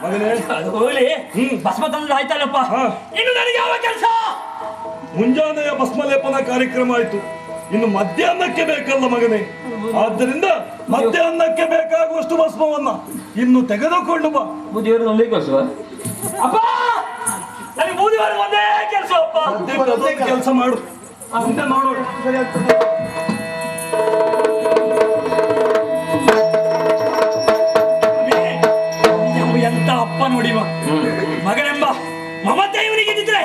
ಮಗನೇ ಅದು ಹೋಗ್ಲಿ. ಭಸ್ಮ ತಂದ್ರೆ ಆಯ್ತಲ್ಲಪ್ಪ, ಇನ್ನು ನನಗೆ ಯಾವ ಕೆಲಸ? ಮುಂಜಾನೆಯ ಭಸ್ಮಲೇಪನ ಕಾರ್ಯಕ್ರಮ ಆಯ್ತು, ಇನ್ನು ಮಧ್ಯಾಹ್ನಕ್ಕೆ ಬೇಕಲ್ಲ ಮಗನೇ. ಆದ್ದರಿಂದ ಮಧ್ಯಾಹ್ನಕ್ಕೆ ಬೇಕಾಗುವಷ್ಟು ಭಸ್ಮವನ್ನ ಇನ್ನು ತೆಗೆದುಕೊಂಡು ಬಾ. ಬೂದಿಯವರು ಒಂದೇ ಕೆಲಸ ಅಪ್ಪ, ನನಗೆ ಬೂದಿಯವರು ಒಂದೇ ಕೆಲಸ ಅಪ್ಪ. ಕೆಲಸ ಮಾಡು, ಮುಂದೆ ಮಾಡೋಣ. ಎಂತ ಅಪ್ಪ ನೋಡಿ ಮಗನೆಂಬ ಮಮತೆ ಇವನಿಗೆ ಇದ್ದಿದ್ರೆ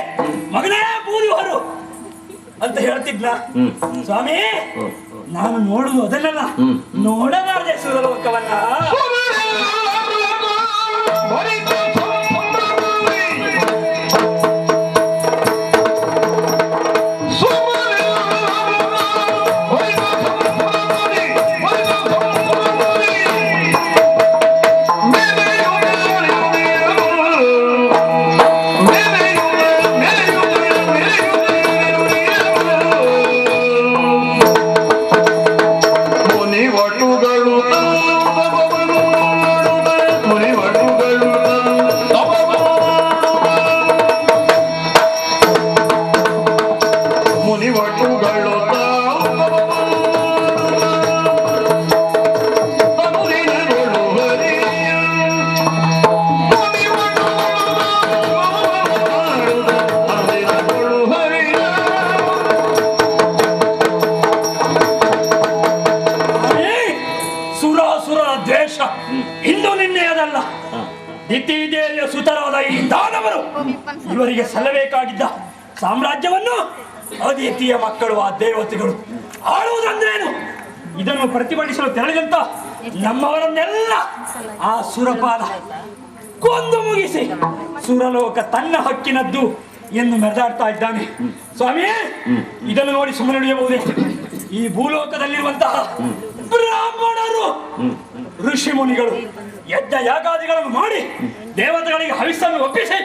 ಮಗನೇ ಬೂದಿಯವರು ಅಂತ ಹೇಳ್ತಿದ್ನ. ಸ್ವಾಮಿ, ನಾನು ನೋಡುದು ಅದನ್ನೆಲ್ಲ ನೋಡಬಾರದೆ ಸುರಲೋಕವನ್ನ. ಇಂದು ನಿನ್ನೆಯದಲ್ಲ, ಇತ್ತೀದೇವಿಯ ಸುತರಾದ ಈ ದಾನವರು ಇವರಿಗೆ ಸಲ್ಲಬೇಕಾಗಿದ್ದ ಸಾಮ್ರಾಜ್ಯವನ್ನು ಅದಿತಿಯ ಮಕ್ಕಳು ಆ ದೇವತೆಗಳು ಆಳುವುದಂದ್ರೇನು ಇದನ್ನು ಪ್ರತಿಭಟಿಸಲು ತೆರಳಿದಂತ ನಮ್ಮವರನ್ನೆಲ್ಲ ಆ ಸುರಪಾದ ಕೊಂದು ಮುಗಿಸಿ ಸುರಲೋಕ ತನ್ನ ಹಕ್ಕಿನದ್ದು ಎಂದು ಮೆರೆದಾಡ್ತಾ ಇದ್ದಾನೆ. ಸ್ವಾಮಿ, ಇದನ್ನು ನೋಡಿ ಸುಮ್ಮನೆ ನಡೆಯಬಹುದೇ? ಈ ಭೂಲೋಕದಲ್ಲಿರುವಂತಹ ಬ್ರಾಹ್ಮಣರು ಋಷಿ ಮುನಿಗಳು ಯಜ್ಞ ಯಾಗಾದಿಗಳನ್ನು ಮಾಡಿ ದೇವತೆಗಳಿಗೆ ಹವಿಸ್ಸನ್ನು ಒಪ್ಪಿಸಿ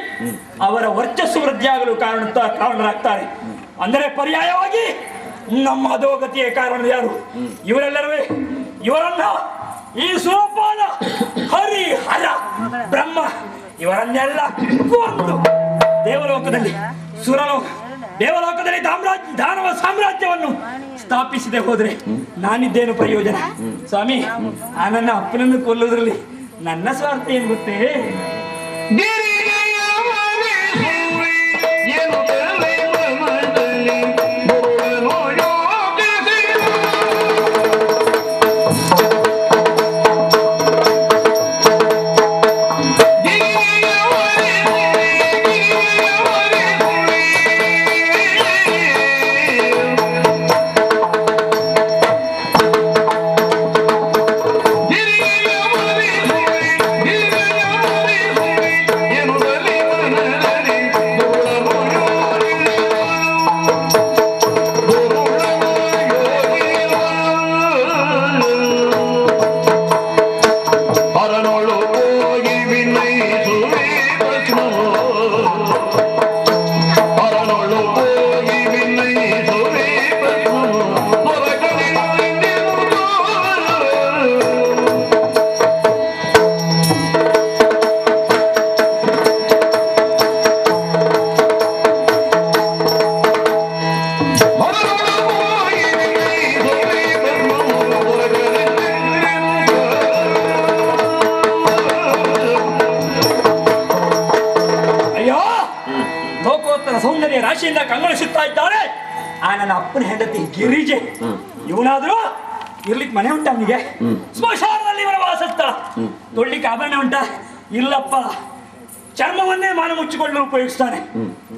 ಅವರ ವರ್ಚಸ್ಸು ವೃದ್ಧಿಯಾಗಲು ಕಾರಣರಾಗ್ತಾರೆ. ಅಂದರೆ ಪರ್ಯಾಯವಾಗಿ ನಮ್ಮ ಅಧೋಗತಿಯ ಕಾರಣ ಯಾರು? ಇವರೆಲ್ಲರೂ ಇವರನ್ನ ಈ ಸುರಪಾದ ಹರಿ ಹರ ಬ್ರಹ್ಮ ಇವರನ್ನೆಲ್ಲ ಕೊಂದು ದೇವಲೋಕದಲ್ಲಿ ದಾನವ ಸಾಮ್ರಾಜ್ಯವನ್ನು ಸ್ಥಾಪಿಸದೆ ಹೋದ್ರೆ ನಾನಿದ್ದೇನು ಪ್ರಯೋಜನ? ಸ್ವಾಮಿ, ಆ ನನ್ನ ಅಪ್ಪನನ್ನು ಕೊಲ್ಲುವುದರಲ್ಲಿ ನನ್ನ ಸ್ವಾರ್ಥ ಏನ್ ಗೊತ್ತೇ? ಸೌಂದರ್ಯ ರಾಶಿಯಿಂದ ಕಂಗೊಳಿಸುತ್ತಾ ಇದ್ದಾಳೆ ಆ ನನ್ನ ಅಪ್ಪನ ಹೆಂಡತಿ ಗಿರಿಜೆ. ಇವನಾದ್ರೂ ಇರ್ಲಿಕ್ಕೆ ಮನೆ ಉಂಟ ಅವನಿಗೆ? ಸ್ಮಶಾನದಲ್ಲಿ ಇವನ ವಾಸಸ್ಥಳ. ತೊಳ್ಲಿಕ್ಕೆ ಆಭರಣ ಉಂಟ? ಇಲ್ಲಪ್ಪ. ಚರ್ಮವನ್ನೇ ಮಾನ ಮುಚ್ಚಿಕೊಳ್ಳಲು ಉಪಯೋಗಿಸ್ತಾನೆ.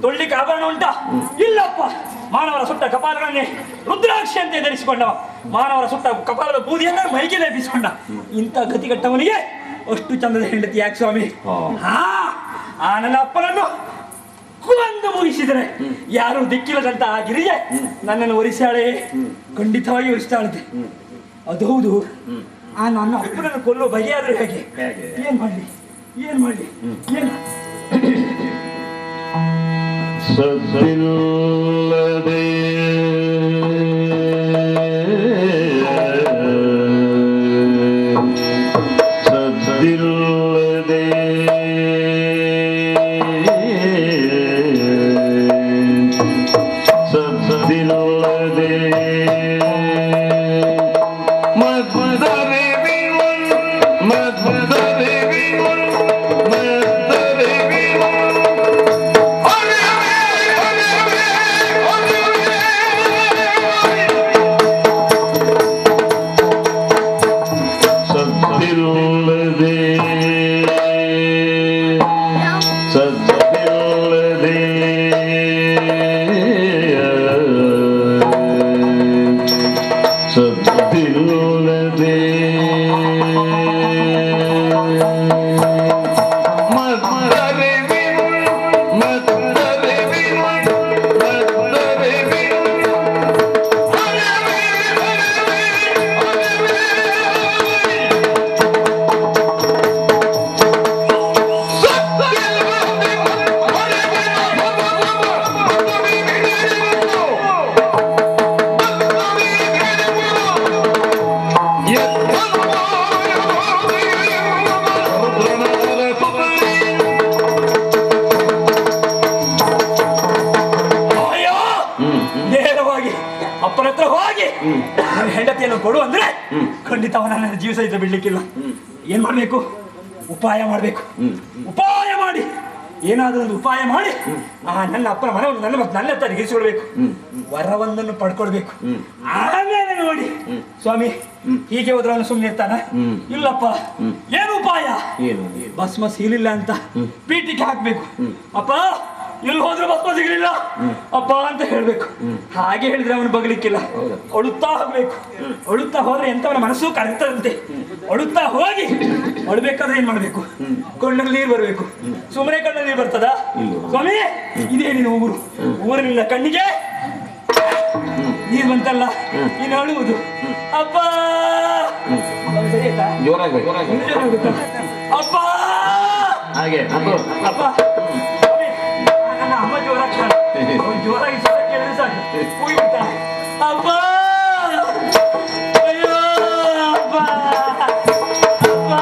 ತೊಳ್ಲಿಕ್ಕೆ ಆಭರಣ ಉಂಟ? ಇಲ್ಲಪ್ಪ. ಮಾನವರ ಸುತ್ತ ಕಪಾಲಗಳನ್ನೇ ರುದ್ರಾಕ್ಷಿ ಅಂತ ಧರಿಸಿಕೊಂಡವ. ಮಾನವರ ಸುತ್ತ ಕಪಾಲದ ಬೂದಿಯನ್ನ ಮೈಗೆ ಲೇಪಿಸಿಕೊಂಡ. ಇಂಥ ಗತಿಗಟ್ಟವನಿಗೆ ಅಷ್ಟು ಚಂದದ ಹೆಂಡತಿ ಯಾಕೆ ಸ್ವಾಮಿ? ಆ ನನ್ನ ಅಪ್ಪನನ್ನು ಕೊಂದು ಮುಗಿಸಿದರೆ ಯಾರು ದಿಕ್ಕಿಲ್ಲದಂತ ಆ ಗಿರಿಜೆ ನನ್ನನ್ನು ಒರಿಸಾಳೆ, ಖಂಡಿತವಾಗಿ ಒರಿಸ್ತಾಳಂತೆ. ಅದು ಹೌದು. ಆ ನನ್ನ ಅಪ್ಪನನ್ನು ಕೊಲ್ಲೋ ಬಗೆಯಾದ್ರೆ ಹೇಗೆ? ಏನ್ ಮಾಡ್ಲಿ ಏನು ಸದ್ದಿಲ್ಲದೆ ಸದ್ದಿಲ್ಲದೆ ಕೊಡು ಅಂದ್ರೆ ಖಂಡಿತ ಅವನನ್ನ ಜೀವ ಸಹಿತ ಬಿಡ್ಲಿಕ್ಕಿಲ್ಲ. ಏನ್ ಮಾಡ್ಬೇಕು? ಉಪಾಯ ಮಾಡ್ಬೇಕು. ಉಪಾಯ ಮಾಡಿ ಏನಾದ್ರೂ ಒಂದು ಉಪಾಯ ಮಾಡಿ ನನ್ನ ಅಪ್ಪನ ಮನವನ್ನು ನನ್ನ ತರಿಗಿಸಿಕೊಳ್ಬೇಕು. ವರವೊಂದನ್ನು ಪಡ್ಕೊಳ್ಬೇಕು. ಆಮೇಲೆ ನೋಡಿ ಸ್ವಾಮಿ ಹೀಗೆ ಹೋದ್ರೆ ಅವನು ಸುಮ್ಮನೆ ಇರ್ತಾನ? ಇಲ್ಲಪ್ಪ. ಏನು ಉಪಾಯ? ಭಸ್ಮ ಸೀಲಿಲ್ಲ ಅಂತ ಪೀಠಿಗೆ ಹಾಕ್ಬೇಕು. ಅಪ್ಪ ಇಲ್ಲಿ ಹೋದ್ರೆ ಭಸ್ಮ ಸಿಗಲಿಲ್ಲ ಅಪ್ಪ ಅಂತ ಹೇಳ್ಬೇಕು. ಹಾಗೆ ಹೇಳಿದ್ರೆ ಅವನು ಬಗ್ಲಿಕ್ಕಿಲ್ಲ. ಒಳುತ್ತಾ ಹೋಗ್ಬೇಕು. ಒಳುತ್ತಾ ಹೋದ್ರೆ ಎಂತವನ ಮನಸ್ಸು ಕರಗ್ತದಂತೆ. ಒಳುತ್ತಾ ಹೋಗಿ ಒಳ್ಬೇಕಾದ್ರೆ ಏನ್ ಮಾಡ್ಬೇಕು? ಕಣ್ಣಲ್ಲಿ ನೀರು ಬರ್ಬೇಕು. ಸುಮ್ಮನೆ ಕಣ್ಣಲ್ಲಿ ನೀರು ಬರ್ತದ? ಸ್ವಾಮಿ ಇದೇ ನೀನು ಊರಿನಿಂದ ಕಣ್ಣಿಗೆ ನೀರು ಬಂತಲ್ಲ ನೀನು ಅಳುವುದು ಅಪ್ಪ. ಅಪ್ಪ ಹಾಗೆ ಅಪ್ಪ. ನನ್ನ ಅಮ್ಮ ಜೋರಾಗ್ತಾಳೆ. ಜೋರಾಗಿ ಸ್ವರ ಕೇಳಿದ್ರೆ ಸಾಕು ಕೂಗಿ ಬಿಡ್ತಾಳೆ. ಅಪ್ಪ ಅಯ್ಯೋ ಅಪ್ಪ ಅಪ್ಪ.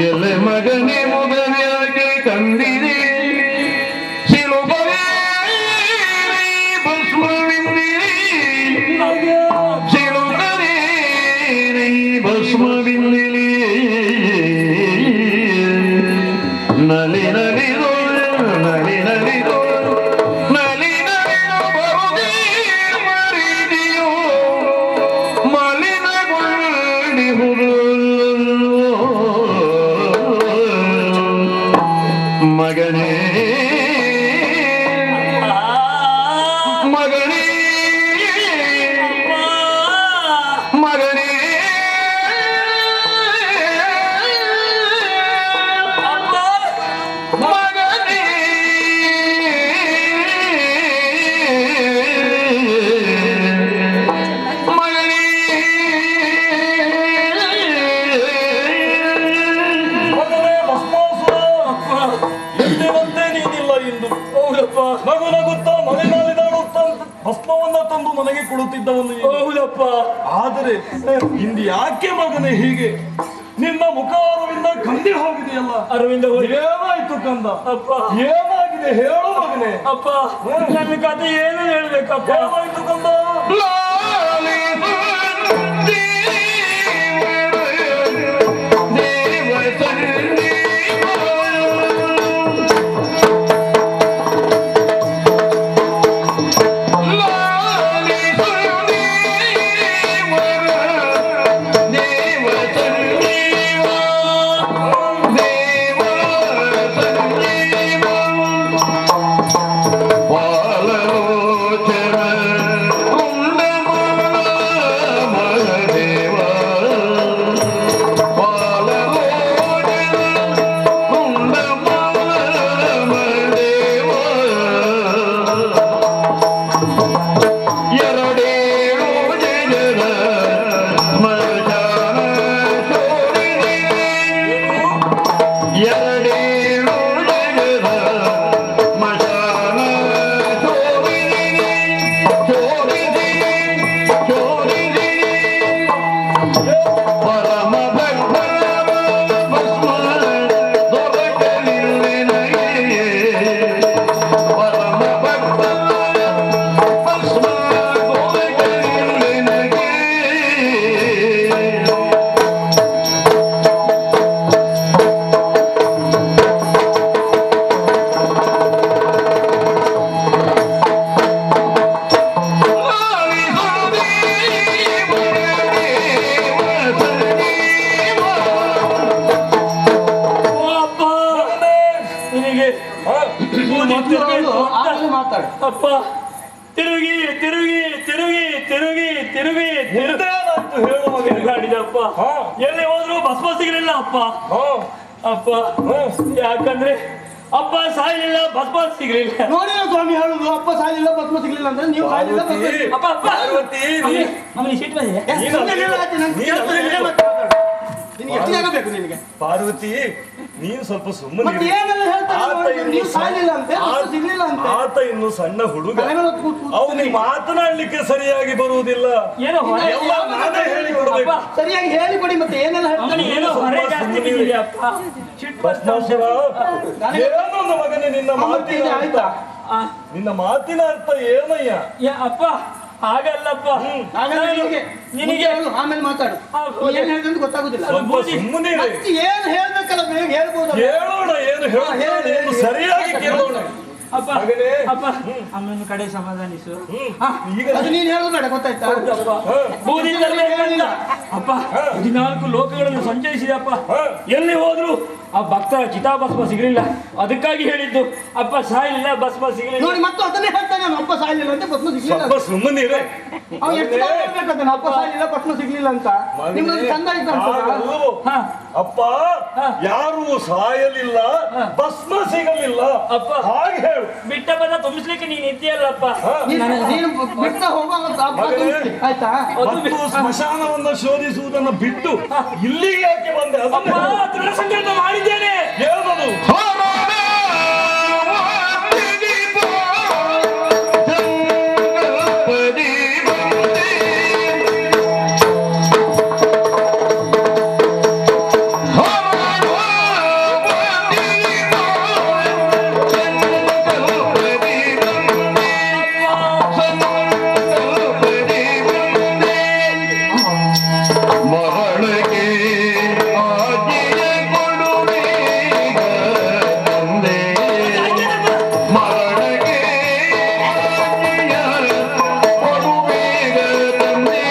ಎಲೆ ಮಗನೇ ಮೊದಲಾಗಿ ತಂದಿದೆ ಶಿಲುಬೆ ಭಸ್ಮವಿಂದಿರಿ ಶಿಲುಬೆ ಭಸ್ಮವಿಂದಿರಿ ನಲಿ ನಲಿದು ನಲಿ ನಲಿದು ನಲಿ ನಲಿದು ಬರುದೇ ಮರಿದಿಯೋ ಮಲಿನಗೊಳ್ಳಿಹುದು ಮಗನೇ ಮಗನೇ ಮಗನೇ ಮಗನೇ ನಗುತ್ತಾ ಮನೆಗಾಲಿದಾಡುತ್ತಾ ಭಸ್ಮವನ್ನ ತಂದು ನನಗೆ ಕೊಡುತ್ತಿದ್ದವನು. ಹೌದಪ್ಪ. ಆದರೆ ಇಂದು ಯಾಕೆ ಮಗನೇ ಹೀಗೆ ನಿನ್ನ ಮುಖಾರವಿಂದ ಕಂದಿ ಹೋಗಿದೆಯಲ್ಲ? ಅರವಿಂದ ಏನಾಯ್ತು ಕಂದ? ಅಪ್ಪ ಏನಾಗಿದೆ ಹೇಳು ಮಗನೇ. ಅಪ್ಪ ನನ್ನ ಕಥೆ ಏನು ಹೇಳ್ಬೇಕಪ್ಪ? ಏನಾಯ್ತು ಕಂದ? ಅಪ್ಪ ತಿರುಗಿ ತಿರುಗಿ ತಿರುಗಿ ತಿರುಗಿ ತಿರುಗಿ ಮುಂದೇನಾಯ್ತು ಹೇಳು ಮಗನೇ. ತಿರುಗಾಡಿದಪ್ಪ. ಹಾ. ಎಲ್ಲಿ ಹೋದ್ರು ಭಸ್ಮ ಸಿಗಲಿಲ್ಲ ಅಪ್ಪ. ಹಾ. ಅಪ್ಪ ಯಾಕಂದ್ರೆ ಅಪ್ಪ ಸಾಯ್ಲಿಲ್ಲ, ಭಸ್ಮ ಸಿಗ್ಲಿಲ್ಲ. ನೋಡಿಲ್ಲ ಸ್ವಾಮಿ ಹೇಳುದು ಅಪ್ಪ ಸಾಲಿಲ್ಲ ಭಸ್ಮ ಸಿಗ್ಲಿಲ್ಲ ಅಂದ್ರೆ ನೀವು ಸಾಲಿಲ್ಲ ಭಸ್ಮ ಸಿಗ್ಲಿಲ್ಲ. ಅಪ್ಪ ಅಪ್ಪ ಪಾರ್ವತಿ, ಅವನಿಗೆ ಸಿಟ್ಟು ಬಂದಿದೆ. ಏ, ಸುಮ್ನೆ ಹೇಳು ಆಚೆ, ನಂಗೆ ಕೇಳ್ತದೆ, ಇಲ್ಲೇ ಮತ್ತೆ ಮಾತಾಡು. ನಿನಗೆ ಎಷ್ಟು ಜನ ಬೇಕು ನಿನಗೆ? ಪಾರ್ವತಿ ನೀನು ಸ್ವಲ್ಪ ಸುಮ್ಮನೆ ಮತ್ತೆ ಏನೆಲ್ಲ ಹೇಳ್ತಾನೆ ನೋಡಿ, ನೀವು ಸಾಲಿಲ್ಲ ಅಂತೆ ಭಸ್ಮ ಸಿಗ್ಲಿಲ್ಲ ಅಂತೆ. ಆತ ಇನ್ನು ಸಣ್ಣ ಹುಡುಗ, ತಲೆ ಮೇಲೆ ಹೊತ್ತು ಕೂತು ಅವನಿಗೆ ಮಾತನಾಡ್ಲಿಕ್ಕೆ ಸರಿಯಾಗಿ ಬರುವುದಿಲ್ಲ. ಏನೋ ಹೊರೆ ಎಲ್ಲ ನಾನೇ ಹೇಳಿಕೊಡ್ಬೇಕು. ಅಪ್ಪ, ಸರಿಯಾಗಿ ಹೇಳಿಕೊಡಿ ಮತ್ತೆ ಏನೆಲ್ಲ ಹೇಳ್ತಾನೆ. ಅವನಿಗೆ ಏನೋ ಹೊರೆ ಜಾಸ್ತಿ ಬಿದ್ದಿದೆ ಅಪ್ಪ. ಸಿಟ್ಟು ಬರ್ತಾ ಉಂಟು. ಭಸ್ಮಾಸುರ, ಏನೊಂದು ಮಗನೇ ನಿನ್ನ ಮಾತಿನ ಅರ್ಥ? ಆಯ್ತಾ? ಆ, ನಿನ್ನ ಮಾತಿನ ಅರ್ಥ ಏನಯ್ಯ? ಅಪ್ಪ ಹಾಗಲ್ಲಪ್ಪ. ಹಾಗಾದ್ರೆ ನಿನಗೆ ನಿನಗೆ ಹೇಳು, ಆಮೇಲೆ ಮಾತಾಡು. ನೀ ಏನ್ ಹೇಳಿದ್ರೆ ಗೊತ್ತಾಗುದಿಲ್ಲ. ಸ್ವಲ್ಪ ಸುಮ್ಮನೆ ಇರಿ. ಮತ್ತೆ ಏನ್ ಹೇಳ್ಬೇಕಲ್ಲ ಬೇಗ ಹೇಳ್ಬೋದು. ಹೇಳೋಣ, ಏನು ಹೇಳೋಣ, ಏನು ಸರಿಯಾಗಿ ಕೇಳೋಣ. ಅಪ್ಪ ಮಗನೇ. ಅಪ್ಪ ಅಮ್ಮನ ಕಡೆ ಸಮಾಧಾನಿಸು. ಈಗ ಅದು ನೀನ್ ಹೇಳುದು ಬೇಡ ಗೊತ್ತಾಯ್ತಾ? ಬೂದಿ ತರಬೇಕಂತ ಅಪ್ಪ 14 ಲೋಕಗಳನ್ನು ಸಂಚರಿಸಿದಪ್ಪ. ಎಲ್ಲಿ ಹೋದ್ರು ಆ ಭಕ್ತರ ಚಿತಾಭಸ್ಮ ಸಿಗಲಿಲ್ಲ. ಅದಕ್ಕಾಗಿ ಹೇಳಿದ್ದು ಅಪ್ಪ ಸಾಯಿಲ್ಲ, ಭಸ್ಮ ಸಿಗಲಿಲ್ಲ. ನೋಡಿ ಮತ್ತೆ ಅದನ್ನೇ ಹೇಳ್ತಾನೆ, ಅವನು ಅಪ್ಪ ಸಾಲಿಲ್ಲ ಅಂತ ಭಸ್ಮ ಸಿಗ್ಲಿಲ್ಲ ಸ್ವಲ್ಪ ಅಂತ. ಸುಮ್ಮನೆ ಇರಿ. ಅವ್ನು ಎಷ್ಟು ಬಾರಿ ಹೇಳ್ಬೇಕಂತಾನೆ, ಅಪ್ಪ ಸಾಲಿಲ್ಲ ಭಸ್ಮ ಸಿಗ್ಲಿಲ್ಲ ಅಂತ. ನಿಮ್ಗೆ ಚಂದ ಆಯ್ತು ಅನ್ಸುತ್ತಾ? ಹಾಗಲ್ಲವೋ? ಹಾ ಅಪ್ಪ ಯಾರು ಸಾಯಲಿಲ್ಲ, ಭಸ್ಮ ಸಿಗಲಿಲ್ಲ ಅಪ್ಪ. ಹಾಗೆ ಹೇಳು. ಬಿಟ್ಟ ಬದ ತುಂಬಿಸ್ಲಿಕ್ಕೆ ನೀನ್ ಇದ್ದೀಯಲ್ಲಪ್ಪ. ನೀನು ಬಿಟ್ಟ ಹೋಗೋ ಆಯ್ತಾ? ಮತ್ತು ಸ್ಮಶಾನವನ್ನು ಶೋಧಿಸುವುದನ್ನು ಬಿಟ್ಟು ಇಲ್ಲಿಗೆ ಯಾಕೆ ಬಂದೆ? ಅಪ್ಪ ದೃಢ ಸಂಕಲ್ಪ ಮಾಡಿದ್ದೇನೆ. ಏನದು? ಮರಳಿಗೆ ಆಜ್ಞೆಯ ಕೊಡುವೇಗ ತಂದೆ. ಮರಳಿಗೆ ಆಜ್ಞೆಯ ಕೊಡುವೇಗ ತಂದೆ.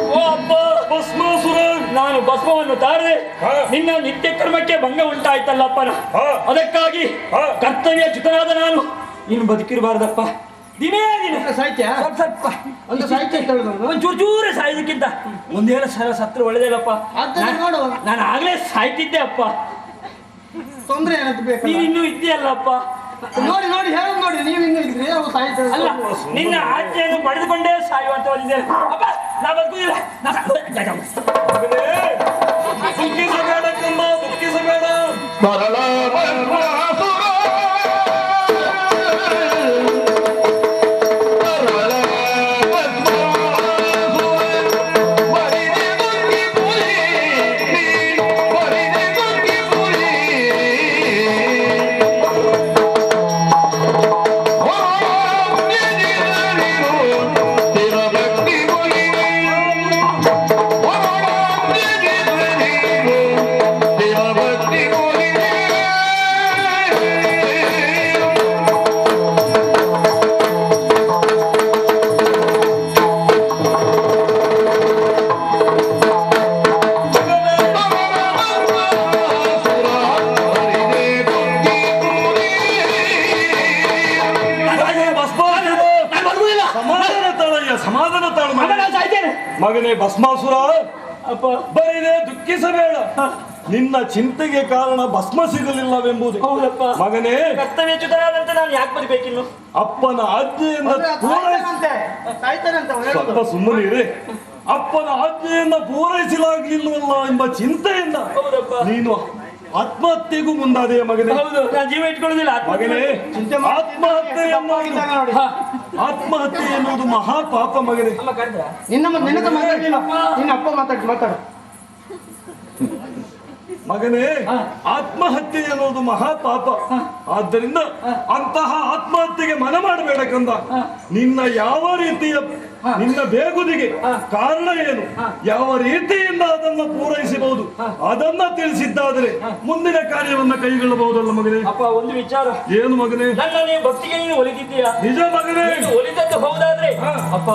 ಓ ಅಪ್ಪ ಭಸ್ಮಾಸುರ, ನಾನು ಭಸ್ಮವನ್ನು ತಾರದೆ ಹಾ. ನಿನ್ನ ನಿತ್ಯ ಕರ್ಮಕ್ಕೆ ಭಂಗ ಉಂಟಾಯ್ತಲ್ಲಪ್ಪನ. ಹಾ. ಅದಕ್ಕಾಗಿ ಹಾ. ಕರ್ತವ್ಯ ಚ್ಯುತನಾದ ನಾನು ನೀನು ಬದುಕಿರಬಾರ್ದಪ್ಪ. ದಿನೇ ದಿನ ಸಾಹಿತ್ಯ ಸ್ವಲ್ಪ ಸ್ವಲ್ಪ ಒಂದು ಸಾಹಿತ್ಯ ಅಂತ ಹೇಳುದು. ಒಂದ್ ಚೂರು ಸಾಯೋದಕ್ಕಿಂತ ಒಂದೇಳು ಸಲ ಸತ್ರ ಒಳ್ಳೇದಲ್ಲಪ್ಪ. ಅದನ್ನ ನೋಡು. ನಾನು ಆಗ್ಲೇ ಸಾಯ್ತಿದ್ದೆ ಅಪ್ಪ. ತೊಂದ್ರೆ ಏನಂತ ಬೇಕು? ನೀನು ಇನ್ನೂ ಇದ್ದೀಯಲ್ಲಪ್ಪ. ನೋಡಿ ನೋಡಿ ಹೇಳೋದು ನೋಡಿ, ನೀವು ಹಿಂಗೆ ಇದ್ರಿ ಅವ್ರು ಸಾಹಿತ್ಯ ಅಲ್ಲ ನಿನ್ನ ಆಜ್ಞೆಯನ್ನು ಪಡೆದುಕೊಂಡೇ ಸಾಯುವಂತ ಬಂದಿದ್ದೇನೆ ಅಪ್ಪ. ನಾ ಬದುಕುದಿಲ್ಲ. ಮಗನೇ, ದುಃಖಿಸಬೇಡ ಕಂಬ, ದುಃಖಿಸಬೇಡ. ಮರಳ ಭಸ್ಮಾಸುರ. ಮರಳ ಭಸ್ಮಾಸುರ. ಮರಿದೆ ದುಃಖಿ ಪುರಿ. ಮರಿದೆ ದುಃಖಿ ಪುರಿ. ಸ್ಥಿರ ಭಕ್ತಿ ಮುಗಿವೆ. ಸ್ಥಿರ ಭಕ್ತಿ ಮುಗಿವೆ. ಸಮಾಧಾನ ತಾಳಯ್ಯ, ಸಮಾಧಾನ ತಾಳು ಮಗನೇ. ಸಾಯ್ತೇನೆ ಮಗನೇ ಭಸ್ಮಾಸುರ, ಅಪ್ಪ. ಬರೀನೇ ದುಃಖಿಸಬೇಡ. ನಿನ್ನ ಚಿಂತೆಗೆ ಕಾರಣ ಭಸ್ಮ ಸಿಗಲಿಲ್ಲವೆಂಬುದು. ಹೌದಪ್ಪ. ಮಗನೇ, ಕರ್ತವ್ಯ ಚ್ಯುತನಾದಂತೆ ನಾನು ಯಾಕೆ ಬದುಕಬೇಕಿನ್ನು? ಅಪ್ಪನ ಆಜ್ಞೆಯನ್ನ ಸಾಯ್ತಾನಂತೆ ಸಾಯ್ತಾನಂತೆ ಅವ್ನು ಹೇಳೋದು. ಸ್ವಲ್ಪ ಸುಮ್ಮನೆ ಇರಿ. ಅಪ್ಪನ ಆಜ್ಞೆಯನ್ನ ಪೂರೈಸಲಾಗಲಿಲ್ವಲ್ಲ ಎಂಬ ಚಿಂತೆಯಿಂದ ಹೌದಪ್ಪ. ನೀನು ಆತ್ಮಹತ್ಯೆಗೂ ಮುಂದಾದೆಯ ಮಗನೇ. ಹೌದು, ನಾನು ಜೀವ ಇಟ್ಕೊಳ್ಳೋದಿಲ್ಲ. ಮಗನೇ, ಚಿಂತೆ ಮಾಡಿ ಆತ್ಮಹತ್ಯೆ ಎನ್ನುವುದು ನೋಡಿ. ಆತ್ಮಹತ್ಯೆ ಎನ್ನುವುದು ಮಹಾಪಾಪ ಮಗನೇ. ಅಮ್ಮ ಕರೆದ್ರ? ನಿನ್ನ ಮಾತಾಡ್ಲಿಲ್ಲ. ನಿನ್ನ ಅಪ್ಪ ಮಾತಾಡು. ಮಗನೇ, ಆತ್ಮಹತ್ಯೆ ಎನ್ನುವುದು ಮಹಾಪಾಪ. ಆದ್ದರಿಂದ ಅಂತಹ ಆತ್ಮಹತ್ಯೆಗೆ ಮನ ಮಾಡಬೇಡ ಕಂದ. ನಿನ್ನ ಯಾವ ರೀತಿಯ ನಿನ್ನ ಬೇಗುದಿಗೆ ಕಾರಣ ಏನು, ಯಾವ ರೀತಿಯಿಂದ ಅದನ್ನ ಪೂರೈಸಬಹುದು ಅದನ್ನ ತಿಳಿಸಿದ್ದಾದ್ರೆ ಮುಂದಿನ ಕಾರ್ಯವನ್ನ ಕೈಗೊಳ್ಳಬಹುದಲ್ಲ ಮಗನೇ. ಅಪ್ಪ ಒಂದು ವಿಚಾರ. ಏನು ಮಗನೇ? ನನ್ನ ನೀವು ಭಕ್ತಿಗೆ ನೀನು ಒಲಿದಿದ್ದೀಯಾ? ನಿಜ ಮಗನೇ. ಒಲಿದದ್ದು ಹೌದಾದ್ರೆ ಅಪ್ಪ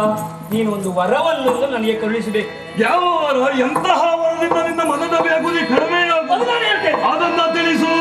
ನೀನು ಒಂದು ವರವನ್ನು ನನಗೆ ಕರುಣಿಸಬೇಕು. ಯಾವ ವರ? ಎಂತಹ ವರದಿಂದ ನಿನ್ನ ಮನದ ಬೇಗುದಿ ಕಡಿಮೆಯಾಗುವುದು ನಾನು ಹೇಳ್ತೇನೆ. ಅದನ್ನ ತಿಳಿಸು.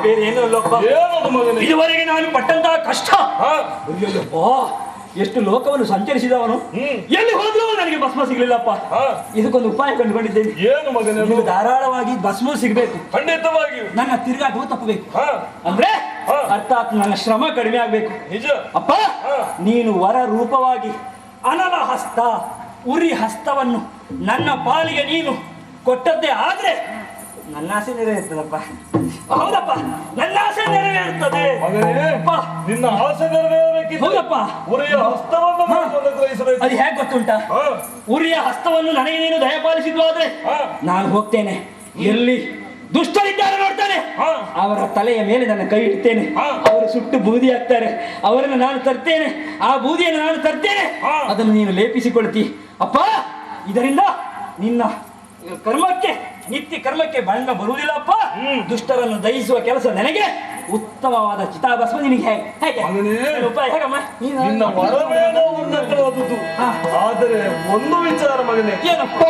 ಬೇರೆ ಏನು ಅಲ್ಲಪ್ಪ. ಏನದು ಮಗನೇ? ಇದುವರೆಗೆ ನಾನು ಪಟ್ಟಂತಹ ಕಷ್ಟ, ಅಯ್ಯೋ ಎಷ್ಟು ಲೋಕವನ್ನು ಸಂಚರಿಸಿದವನು, ಎಲ್ಲಿ ಹೋದ್ರೂ ನನಗೆ ಭಸ್ಮ ಸಿಗ್ಲಿಲ್ಲಪ್ಪ. ಇದಕ್ಕೊಂದು ಉಪಾಯ ಕಂಡುಕೊಂಡಿದ್ದೇನೆ. ಏನು ಮಗನೇ? ನಿಮಗೆ ಧಾರಾಳವಾಗಿ ಭಸ್ಮ ಸಿಗಬೇಕು, ಖಂಡಿತವಾಗಿಯೂ ನನ್ನ ತಿರುಗಾಟವು ತಪ್ಪಬೇಕು. ಅಂದ್ರೆ ಅರ್ಥಾತ್ ನನ್ನ ಶ್ರಮ ಕಡಿಮೆ ಆಗ್ಬೇಕು. ನಿಜ ಅಪ್ಪ, ನೀನು ವರ ರೂಪವಾಗಿ ಅನಲ ಹಸ್ತ ಉರಿ ಹಸ್ತವನ್ನು ನನ್ನ ಪಾಲಿಗೆ ನೀನು ಕೊಟ್ಟದ್ದೇ ಆದ್ರೆ ನನ್ನ ಆಸೆ ನೆರವೇರ್ತದಪ್ಪ. ಹೌದಪ್ಪ, ನನ್ನ ಆಸೆ ನೆರವೇರುತ್ತದೆ. ಮಗನೇ, ಅಪ್ಪ, ನಿನ್ನ ಆಸೆ ನೆರವೇರಬೇಕಿತ್ತು. ಹೌದಪ್ಪ, ಉರಿಯ ಹಸ್ತವನ್ನು ಗ್ರಹಿಸಬೇಕು. ಅದು ಹೇಗೆ ಗೊತ್ತುಂಟ? ಉರಿಯ ಹಸ್ತವನ್ನು ನನಗೆ ನೀನು ದಯಪಾಲಿಸಿದ್ದು ಆದ್ರೆ ನಾನು ಹೋಗ್ತೇನೆ, ಎಲ್ಲಿ ದುಷ್ಟರಿದ್ದಾರೆ ನೋಡ್ತಾನೆ ಅವರ ತಲೆಯ ಮೇಲೆ ನನ್ನ ಕೈ ಇಡ್ತೇನೆ, ಅವರು ಸುಟ್ಟು ಬೂದಿ ಆಗ್ತಾರೆ, ಅವರನ್ನು ನಾನು ತರ್ತೇನೆ, ಆ ಬೂದಿಯನ್ನು ನಾನು ತರ್ತೇನೆ, ಅದನ್ನು ನೀನು ಲೇಪಿಸಿಕೊಳ್ತಿ. ಅಪ್ಪ, ಇದರಿಂದ ನಿನ್ನ ಕರ್ಮಕ್ಕೆ, ನಿತ್ಯ ಕರ್ಮಕ್ಕೆ ಭಂಗ ಬರುವುದಿಲ್ಲಪ್ಪ. ದುಷ್ಟರನ್ನು ದಹಿಸುವ ಕೆಲಸ ನನಗೆ, ಉತ್ತಮವಾದ ಚಿತಾಭಸ್ಮ ನಿನಗೆ. ಹೇಗೆ ಉಪಾಯ ಹೇಗಮ್ಮ? ನಿನ್ನ ವರವೇನೋ ಉನ್ನತವಾದುದು, ಆದರೆ ಒಂದು ವಿಚಾರ ಮಗನೇ. ಏನಪ್ಪ?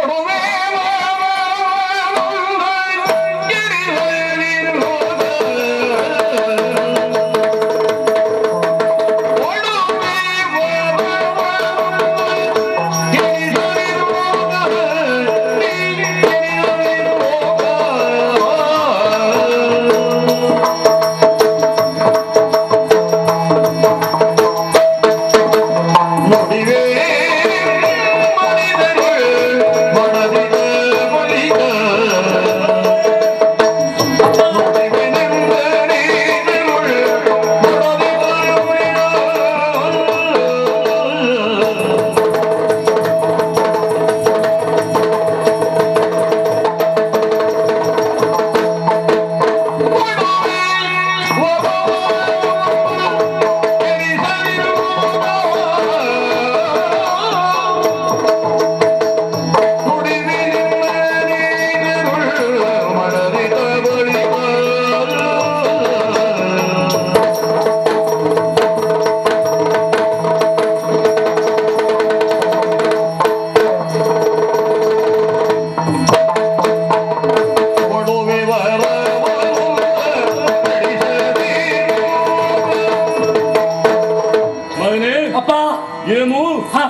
ಏನು?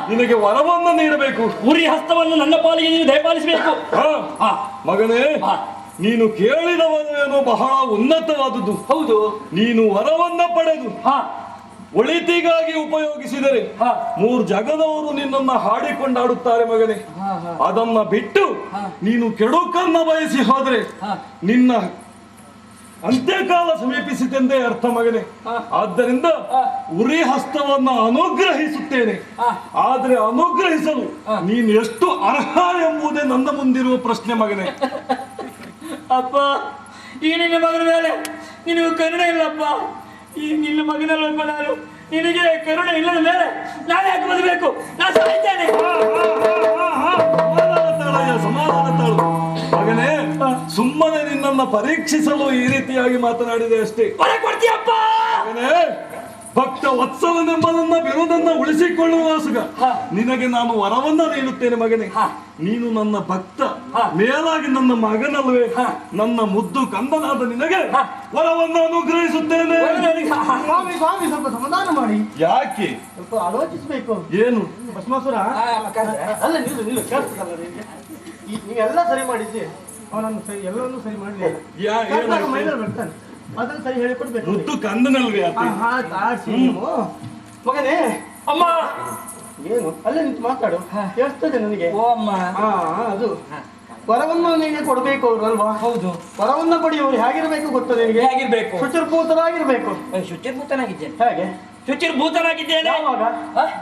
ನಿನಗೆ ವರವನ್ನು ನೀಡಬೇಕು. ಉರಿ ಹಸ್ತವನ್ನು ನನ್ನ ಪಾಲಿಗೆ ನೀನು ದಯಪಾಲಿಸಬೇಕು. ಮಗನೇ, ನೀನು ಕೇಳಿದ ವರವೇನೋ ಬಹಳ ಉನ್ನತವಾದುದು. ಹೌದು. ನೀನು ವರವನ್ನ ಪಡೆದು ಒಳಿತಿಗಾಗಿ ಉಪಯೋಗಿಸಿದರೆ 3 ಜಗದವರು ನಿನ್ನನ್ನ ಹಾಡಿಕೊಂಡಾಡುತ್ತಾರೆ ಮಗನೇ. ಅದನ್ನ ಬಿಟ್ಟು ನೀನು ಕೆಡುಕನ್ನ ಬಯಸಿ ಹೋದ್ರೆ ನಿನ್ನ ಅಂತ್ಯಕಾಲ ಸಮೀಪಿಸಿತೆಂದೇ ಅರ್ಥ ಮಗನೇ. ಆದ್ದರಿಂದ ಉರಿ ಹಸ್ತವನ್ನು ಅನುಗ್ರಹಿಸುತ್ತೇನೆ, ಆದ್ರೆ ಅನುಗ್ರಹಿಸಲು ನೀನು ಎಷ್ಟು ಅರ್ಹ ಎಂಬುದೇ ನನ್ನ ಮುಂದಿರುವ ಪ್ರಶ್ನೆ ಮಗನೇ. ಅಪ್ಪ, ಈ ನಿನ್ನ ಮಗನ ಮೇಲೆ ನಿನಗೆ ಕರುಣೆ ಇಲ್ಲಪ್ಪ. ಈ ನಿನ್ನ ಮಗನಲ್ಲಪ್ಪ ನಾನು. ನಿನಗೆ ಕರುಣೆ ಇಲ್ಲದ ಮೇಲೆ ನಾನು ಯಾಕೆ ಬದಬೇಕು? ನಾನು ಸಾಯ್ತೇನೆ. ಸಮಾಧಾನ ತಾಳು ಮಗನೇ. ಸುಮ್ಮನೆ ನಿನ್ನನ್ನು ನನ್ನನ್ನ ಪರೀಕ್ಷಿಸಲು ಈ ರೀತಿಯಾಗಿ ಮಾತನಾಡಿದೆ ಅಷ್ಟೇ. ವರ ಕೊಡ್ತೀಯಪ್ಪ? ಮಗನೇ, ಭಕ್ತ ವತ್ಸಲನೆಂಬ ಬಿರುದನ್ನ ಉಳಿಸಿಕೊಳ್ಳುವ ವಾಸುಗ ನಿನಗೆ ನಾನು ವರವನ್ನ ನೀಡುತ್ತೇನೆ ಮಗನೇ. ನೀನು ನನ್ನ ಭಕ್ತ, ಮೇಲಾಗಿ ನನ್ನ ಮಗನಲ್ವೇ? ನನ್ನ ಮುದ್ದು ಕಂದನಾದ ನಿನಗೆ ವರವನ್ನ ಅನುಗ್ರಹಿಸುತ್ತೇನೆ. ಸ್ವಾಮಿ ಸ್ವಾಮಿ ಸ್ವಲ್ಪ ಸಮಾಧಾನ ಮಾಡಿ. ಯಾಕೆ? ಸ್ವಲ್ಪ ಆಲೋಚಿಸ್ಬೇಕು. ಏನು ಭಸ್ಮಾಸುರ? ಅಲ್ಲ ನಿಲ್ಲು ನಿಲ್ಲು, ಕೇಳಿಸ್ತದಲ್ಲ ನಿನ್ಗೆ? ನೀವೆಲ್ಲ ಸರಿ ಮಾಡಿದ್ದೆ, ಅವನನ್ನು ಸರಿ ಎಲ್ಲವನ್ನೂ ಸರಿ ಮಾಡಲಿ. ಏನಾಯ್ತು? ಮೈನಲ್ಲಿ ಬರ್ತಾನೆ, ಅದನ್ನು ಸರಿ ಹೇಳಿಕೊಡ್ಬೇಕು. ಮುದ್ದು ಕಂದನಲ್ವೇ ಆತ? ಆಡ್ಸಿ ನೀವು ಮಗನೇ. ಅಮ್ಮ ಏನು ಅಲ್ಲೇ ನಿಂತು ಮಾತಾಡು, ಕೇಳಿಸ್ತದೆ ನನಗೆ. ಓ ಅಮ್ಮ. ಅದು ವರವನ್ನು ನೀನೆ ಕೊಡಬೇಕು ಅವ್ರು ಅಲ್ವಾ? ಹೌದು. ವರವನ್ನ ಪಡೆಯುವವರು ಹೇಗಿರ್ಬೇಕು ಗೊತ್ತಾ ನಿನಗೆ? ಹೇಗಿರ್ಬೇಕು? ಶುಚಿರ್ಭೂತರಾಗಿರ್ಬೇಕು. ಶುಚಿರ್ಭೂತನಾಗಿದ್ದೇನೆ. ಹೇಗೆ? ಶುಚಿರ್ಭೂತನಾಗಿದ್ದೇನೆ. ಯಾವಾಗ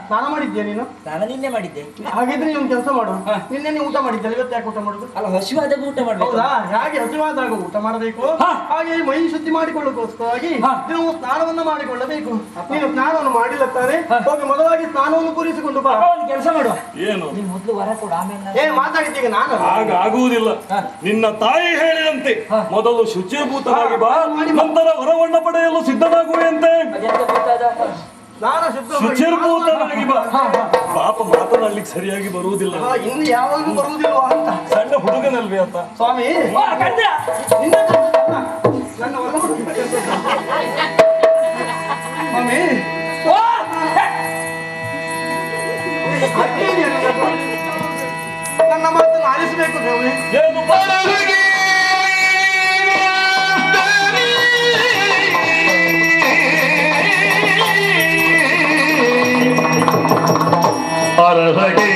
ಸ್ನಾನ ಮಾಡಿದ್ಯಾ ನೀನು? ನಾನು ನಿನ್ನೆ ಮಾಡಿದ್ದೆ. ಹಾಗಿದ್ರೆ ನೀನು ಒಂದು ಕೆಲಸ ಮಾಡು, ನಿನ್ನೆ ನೀವು ಊಟ ಮಾಡಿದ್ದೆ, ಇವತ್ತು ಯಾಕೆ ಊಟ ಮಾಡುದು? ಅಲ್ಲ, ಹಸಿವಾದಾಗ ಊಟ ಮಾಡ್ಬೇಕು. ಹೌದಾ? ಹೇಗೆ ಹಸಿವಾದಾಗ ಊಟ ಮಾಡಬೇಕು, ಹಾಗೆ ಮೈ ಶುದ್ಧಿ ಮಾಡಿಕೊಳ್ಳೋಕೋಸ್ಕರವಾಗಿ ನೀವು ಸ್ನಾನವನ್ನ ಮಾಡಿಕೊಳ್ಳಬೇಕು. ನೀನು ಸ್ನಾನವನ್ನು ಮಾಡಿಲ್ಲ ತಾನೆ? ಹೋಗಿ ಮೊದಲಾಗಿ ಸ್ನಾನವನ್ನು ಪೂರೈಸಿಕೊಂಡು ಬಾ. ಒಂದು ಕೆಲಸ ಮಾಡುವ, ಏನು? ನೀನ್ ಮೊದ್ಲು ವರ ಕೊಡು, ಆಮೇಲೆ ಮಾತಾಡಿದ್ದೀಗ ನಾನು. ಆಗ ಆಗುವುದಿಲ್ಲ. ನಿನ್ನ ತಾಯಿ ಹೇಳಿದಂತೆ ಮೊದಲು ಶುಚಿರ್ಭೂತನಾಗಿ ಬಾ, ನಂತರ ವರವನ್ನ ಪಡೆಯಲು ಸಿದ್ಧನಾಗುವೆಂತೆ. ನಾನು ಶುಚಿರ್ಭೂತನಾಗಿ ಬಾ. ಪಾಪ ಮಾತನಾಡ್ಲಿಕ್ಕೆ ಸರಿಯಾಗಿ ಬರುವುದಿಲ್ಲ, ಇನ್ನು ಯಾವಾಗಲೂ ಬರುವುದಿಲ್ವಾ ಅಂತ. ಸಣ್ಣ ಹುಡುಗನಲ್ವೇ ಅಂತ. ಸ್ವಾಮಿ ನಿನ್ನ ನನ್ನ ಹೊಲ ಸ್ವಾಮಿ ನನ್ನ ಮಾತನ್ನು ಆಲಿಸಬೇಕು ಸ್ವಾಮಿ. ಏನು ಅರಹಗೆ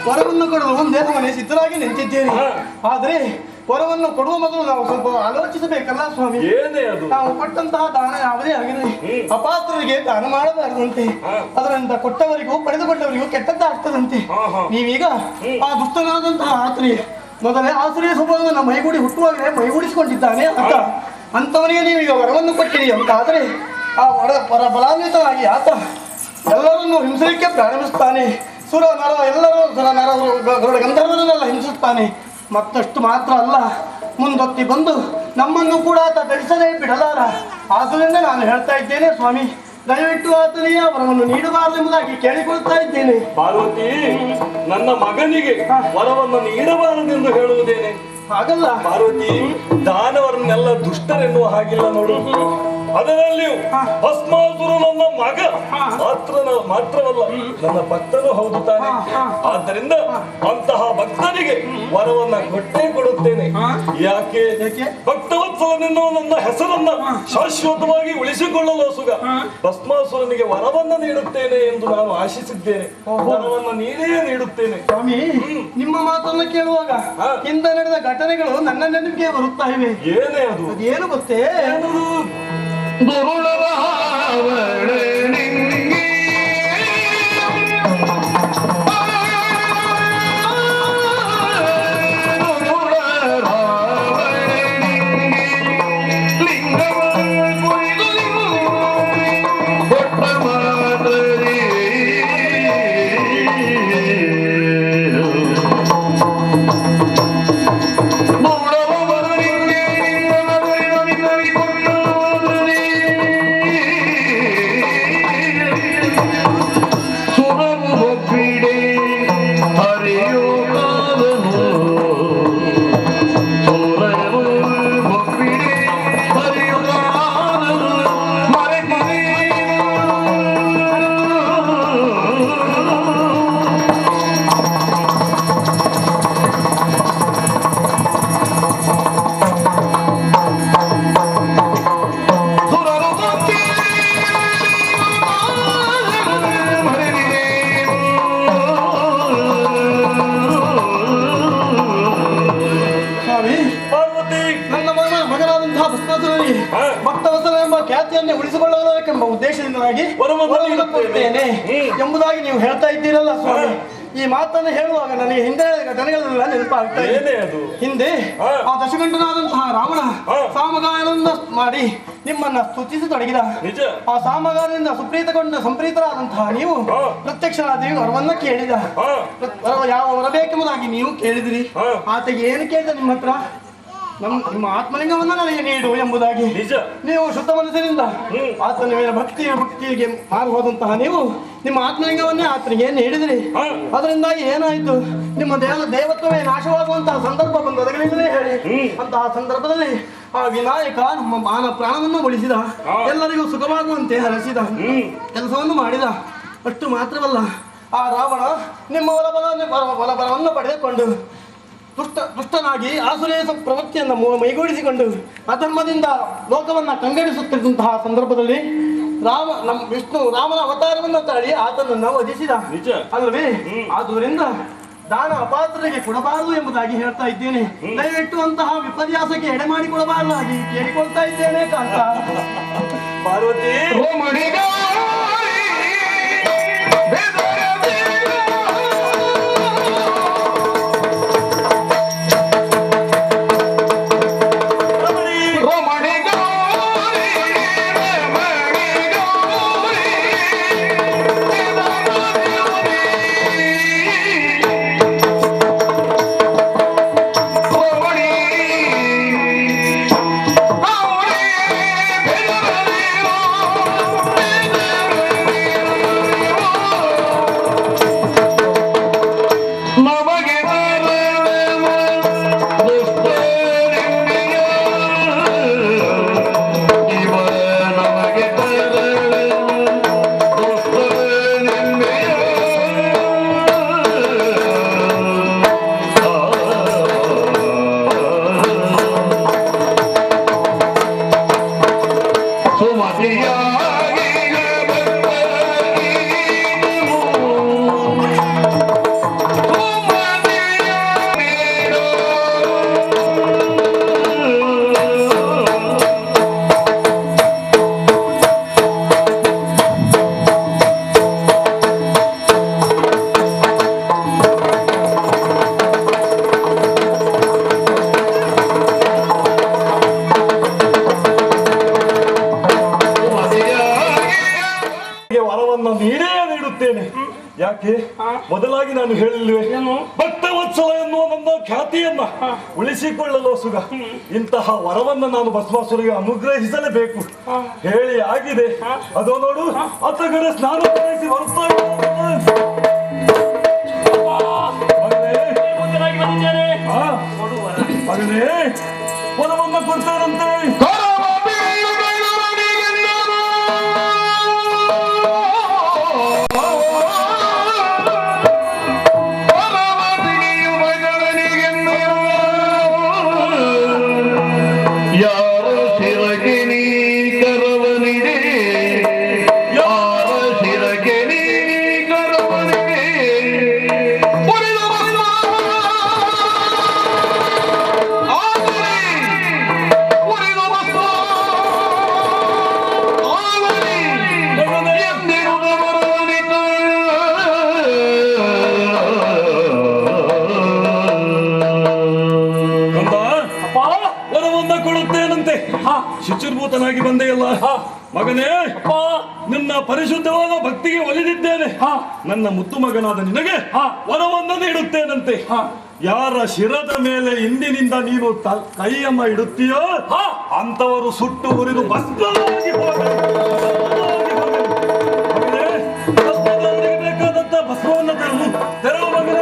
ವರವನ್ನು ಕೊಡುವ ಒಂದೇ ಮನೆ ಸಿದ್ಧರಾಗಿ ನಿಂತಿದ್ದೇನೆ. ಆದ್ರೆ ವರವನ್ನು ಕೊಡುವ ಮೊದಲು ನಾವು ಸ್ವಲ್ಪ ಆಲೋಚಿಸಬೇಕಲ್ಲ ಸ್ವಾಮಿ. ಏನೇ ಅದು? ನಾವು ಕೊಟ್ಟಂತಹ ದಾನ ಯಾವುದೇ ಆಗಿರಲಿ ಅಪಾತ್ರರಿಗೆ ದಾನ ಮಾಡಬಾರದಂತೆ. ಅದರಿಂದ ಕೊಟ್ಟವರಿಗೂ ಪಡೆದುಕೊಂಡವರಿಗೂ ಕೆಟ್ಟದ್ದಾಗ್ತದಂತೆ. ನೀವೀಗ ಆ ದುಷ್ಟನಾದಂತಹ ಆತ್ರಿ ಮೊದಲೇ ಆಶ್ರಯ ಸ್ವಭಾವವನ್ನು ಮೈಗೂಡಿ ಹುಟ್ಟುವಾಗಲೇ ಮೈಗೂಡಿಸಿಕೊಂಡಿದ್ದಾನೆ ಅಂತ ಅಂತವನಿಗೆ ನೀವೀಗ ವರವನ್ನು ಕೊಟ್ಟಿರಿ ಅಂತ ಆದ್ರೆ ಆ ವರ ಬಲಾನ್ವಿತನಾಗಿ ಆತ ಎಲ್ಲರನ್ನು ಹಿಂಸಲಿಕ್ಕೆ ಪ್ರಾರಂಭಿಸ್ತಾನೆ. ಸುರ ನರ ಎಲ್ಲರೂ ಸುರ ನರ ಗರುಡ ಗಂಧರ್ವರನ್ನೆಲ್ಲ ಹಿಂಸಿಸ್ತಾನೆ. ಮತ್ತಷ್ಟು ಮಾತ್ರ ಅಲ್ಲ, ಮುಂದೊತ್ತಿ ಬಂದು ನಮ್ಮನ್ನು ಕೂಡ ಆತ ಗಳಿಸಲೇ ಬಿಡಲಾರ. ಆದ್ದರಿಂದ ನಾನು ಹೇಳ್ತಾ ಇದ್ದೇನೆ ಸ್ವಾಮಿ, ದಯವಿಟ್ಟು ಆತನಿಗೆ ವರವನ್ನು ನೀಡಬಾರದೆಂಬುದಾಗಿ ಕೇಳಿಕೊಳ್ತಾ ಇದ್ದೇನೆ. ಪಾರ್ವತಿ, ನನ್ನ ಮಗನಿಗೆ ವರವನ್ನು ನೀಡಬಾರದೆಂದು ಹೇಳುವುದೇನೆ? ಹಾಗಲ್ಲ ಪಾರ್ವತಿ, ದಾನವರನ್ನೆಲ್ಲ ದುಷ್ಟರೆನ್ನುವ ಹಾಗಿಲ್ಲ ನೋಡು. ಅದರಲ್ಲಿಯೂ ಭಸ್ಮಾಸುರ ನನ್ನ ಮಗ ಮಾತ್ರವಲ್ಲ, ನನ್ನ ಭಕ್ತನೂ ಹೌದು ತಾನೆ. ಆದ್ದರಿಂದ ಅಂತಹ ಭಕ್ತನಿಗೆ ವರವನ್ನ ಕೊಟ್ಟೇ ಕೊಡುತ್ತೇನೆ. ಯಾಕೆ? ಭಕ್ತವತ್ಸಲನೆನ್ನುವ ನನ್ನ ಹೆಸರನ್ನ ಶಾಶ್ವತವಾಗಿ ಉಳಿಸಿಕೊಳ್ಳಲು ಸುಗ ಭಸ್ಮಾಸುರನಿಗೆ ವರವನ್ನ ನೀಡುತ್ತೇನೆ ಎಂದು ನಾನು ಆಶಿಸಿದ್ದೇನೆ. ವರವನ್ನ ನೀನೇ ನೀಡುತ್ತೇನೆ. ಸ್ವಾಮಿ, ನಿಮ್ಮ ಮಾತನ್ನು ಕೇಳುವಾಗ ಹಿಂದೆ ನಡೆದ ಘಟನೆಗಳು ನನ್ನ ನೆನಪಿಗೆ ಬರುತ್ತಾ ಇವೆ. ಏನೇ ಅದು? ಅದೇನು ಗೊತ್ತೇ? ದುರುಳರ ಹಾವಳಿಂಗಿ ದುರುಳರ ಹಾವಳಿಂಗಿ ಲಿಂಗವ ಕೊಯ್ದು ಕೊಟ್ಟ ಮಾತರಿ ಭಕ್ತವತ್ಸಲ ಎಂಬ ಖ್ಯಾತಿಯನ್ನೇ ಉಳಿಸಿಕೊಳ್ಳಬೇಕೆಂಬ ಉದ್ದೇಶದಿಂದಾಗಿ ವರವನ್ನು ಕೊಡುತ್ತೇನೆ ಎಂಬುದಾಗಿ ನೀವು ಹೇಳ್ತಾ ಇದ್ದೀರಲ್ಲ ಸ್ವಾಮಿ. ಈ ಮಾತನ್ನು ಹೇಳುವಾಗ ನನಗೆ ಹಿಂದೆ ಘಟನೆಗಳೆಲ್ಲ ನೆನಪಾಗ್ತಾ ಇದೆ. ಹಿಂದೆ ಆ ದಶಗಂಟನಾದಂತಹ ರಾವಣ ಸಾಮಗಾನದಿಂದ ಮಾಡಿ ನಿಮ್ಮನ್ನ ಸ್ತುತಿಸತೊಡಗಿದ. ಆ ಸಾಮಗಾನದಿಂದ ಸಂಪ್ರೀತರಾದಂತಹ ನೀವು ಪ್ರತ್ಯಕ್ಷರಾದ ವರವನ್ನ ಕೇಳಿದ. ಯಾವ ವರ ಬೇಕೆಂಬುದಾಗಿ ನೀವು ಕೇಳಿದಿರಿ. ಆತಗೆ ಏನು ಕೇಳಿದ ನಿಮ್ಮ ಹತ್ರ? ನಿಮ್ಮ ಆತ್ಮಲಿಂಗವನ್ನ ನನಗೆ ನೀಡು ಎಂಬುದಾಗಿ. ನೀವು ಶುದ್ಧ ಮನಸ್ಸಿನಿಂದ ಆತನ ಮೇಲೆ ಭಕ್ತಿಗೆ ಮಾರು ಹೋದಂತಹ ನೀವು ನಿಮ್ಮ ಆತ್ಮಲಿಂಗವನ್ನೇ ಆತನಿಗೆ ನೀಡಿದಿರಿ. ಅದರಿಂದಾಗಿ ಏನಾಯ್ತು? ನಿಮ್ಮ ದೇವತ್ವವೇ ನಾಶವಾಗುವಂತಹ ಸಂದರ್ಭ ಬಂದದಗಳಿಂದಲೇ ಹೇಳಿ. ಅಂತಹ ಸಂದರ್ಭದಲ್ಲಿ ಆ ವಿನಾಯಕ ನಮ್ಮ ಮಾನ ಪ್ರಾಣವನ್ನು ಉಳಿಸಿದ, ಎಲ್ಲರಿಗೂ ಸುಖವಾಗುವಂತೆ ಹರಸಿದ ಕೆಲಸವನ್ನು ಮಾಡಿದ. ಅಷ್ಟು ಮಾತ್ರವಲ್ಲ, ಆ ರಾವಣ ನಿಮ್ಮ ಬಲವನ್ನು ಪಡೆದುಕೊಂಡು ದುಷ್ಟನಾಗಿ ಆಸುರೇಯ ಪ್ರವೃತ್ತಿಯನ್ನು ಮೈಗೂಡಿಸಿಕೊಂಡು ಅಧರ್ಮದಿಂದ ಲೋಕವನ್ನ ಕಂಗೆಡಿಸುತ್ತಿದ್ದಂತಹ ಸಂದರ್ಭದಲ್ಲಿ ರಾಮನ ಅವತಾರವನ್ನು ತಾಳಿ ಆತನನ್ನು ವಧಿಸಿದ ಅಲ್ಲವೇ? ಆದುದರಿಂದ ದಾನ ಅಪಾತ್ರರಿಗೆ ಕೊಡಬಾರದು ಎಂಬುದಾಗಿ ಹೇಳ್ತಾ ಇದ್ದೇನೆ. ದಯವಿಟ್ಟು ಅಂತಹ ವಿಪರ್ಯಾಸಕ್ಕೆ ಎಡೆ ಮಾಡಿ ಕೊಡಬಾರದಾಗಿ ಕೇಳಿಕೊಳ್ತಾ ಇದ್ದೇನೆ ಕಾಂತ. ಪಾರ್ವತಿ ಯಾಕೆ ಮೊದಲಾಗಿ ನಾನು ಹೇಳಿಲ್ವೇ? ಭಕ್ತವತ್ಸಲ ಎನ್ನುವ ನನ್ನ ಖ್ಯಾತಿಯನ್ನ ಉಳಿಸಿಕೊಳ್ಳಲು ಸುಗ ಇಂತಹ ವರವನ್ನ ನಾನು ಭಸ್ಮಾಸುರಿಗೆ ಅನುಗ್ರಹಿಸಲೇಬೇಕು. ಹೇಳಿ ಆಗಿದೆ. ಅದೋ ನೋಡು, ಅತ್ತಗಡೆ ಸ್ನಾನ ಮಾಡಿಸಿ ಬರ್ತಾ ಮಗನೇ ವರವನ್ನ ಕೊಡ್ತಾರಂತೆ. What ಮತ್ತೆ ಶುಚಿರ್ಭೂತನಾಗಿ ಬಂದೆಯಲ್ಲ ಮಗನೇ, ನಿನ್ನ ಪರಿಶುದ್ಧವಾದ ಭಕ್ತಿಗೆ ಒಲಿದಿದ್ದೇನೆ. ನನ್ನ ಮುದ್ದು ಮಗನಾದ ನಿನಗೆ ವರವನ್ನು ನೀಡುತ್ತೇನಂತೆ. ಯಾರ ಶಿರದ ಮೇಲೆ ಇಂದಿನಿಂದ ನೀನು ಕೈಯನ್ನ ಇಡುತ್ತೀಯೋ ಅಂತವರು ಸುಟ್ಟು ಉರಿದು ಭಸ್ಮವಾಗಿ ಹೋಗಲಿ. ಬೇಕಾದಂತ ಭಸ್ಮವನ್ನು ತೆರವು ಮಗನೇ.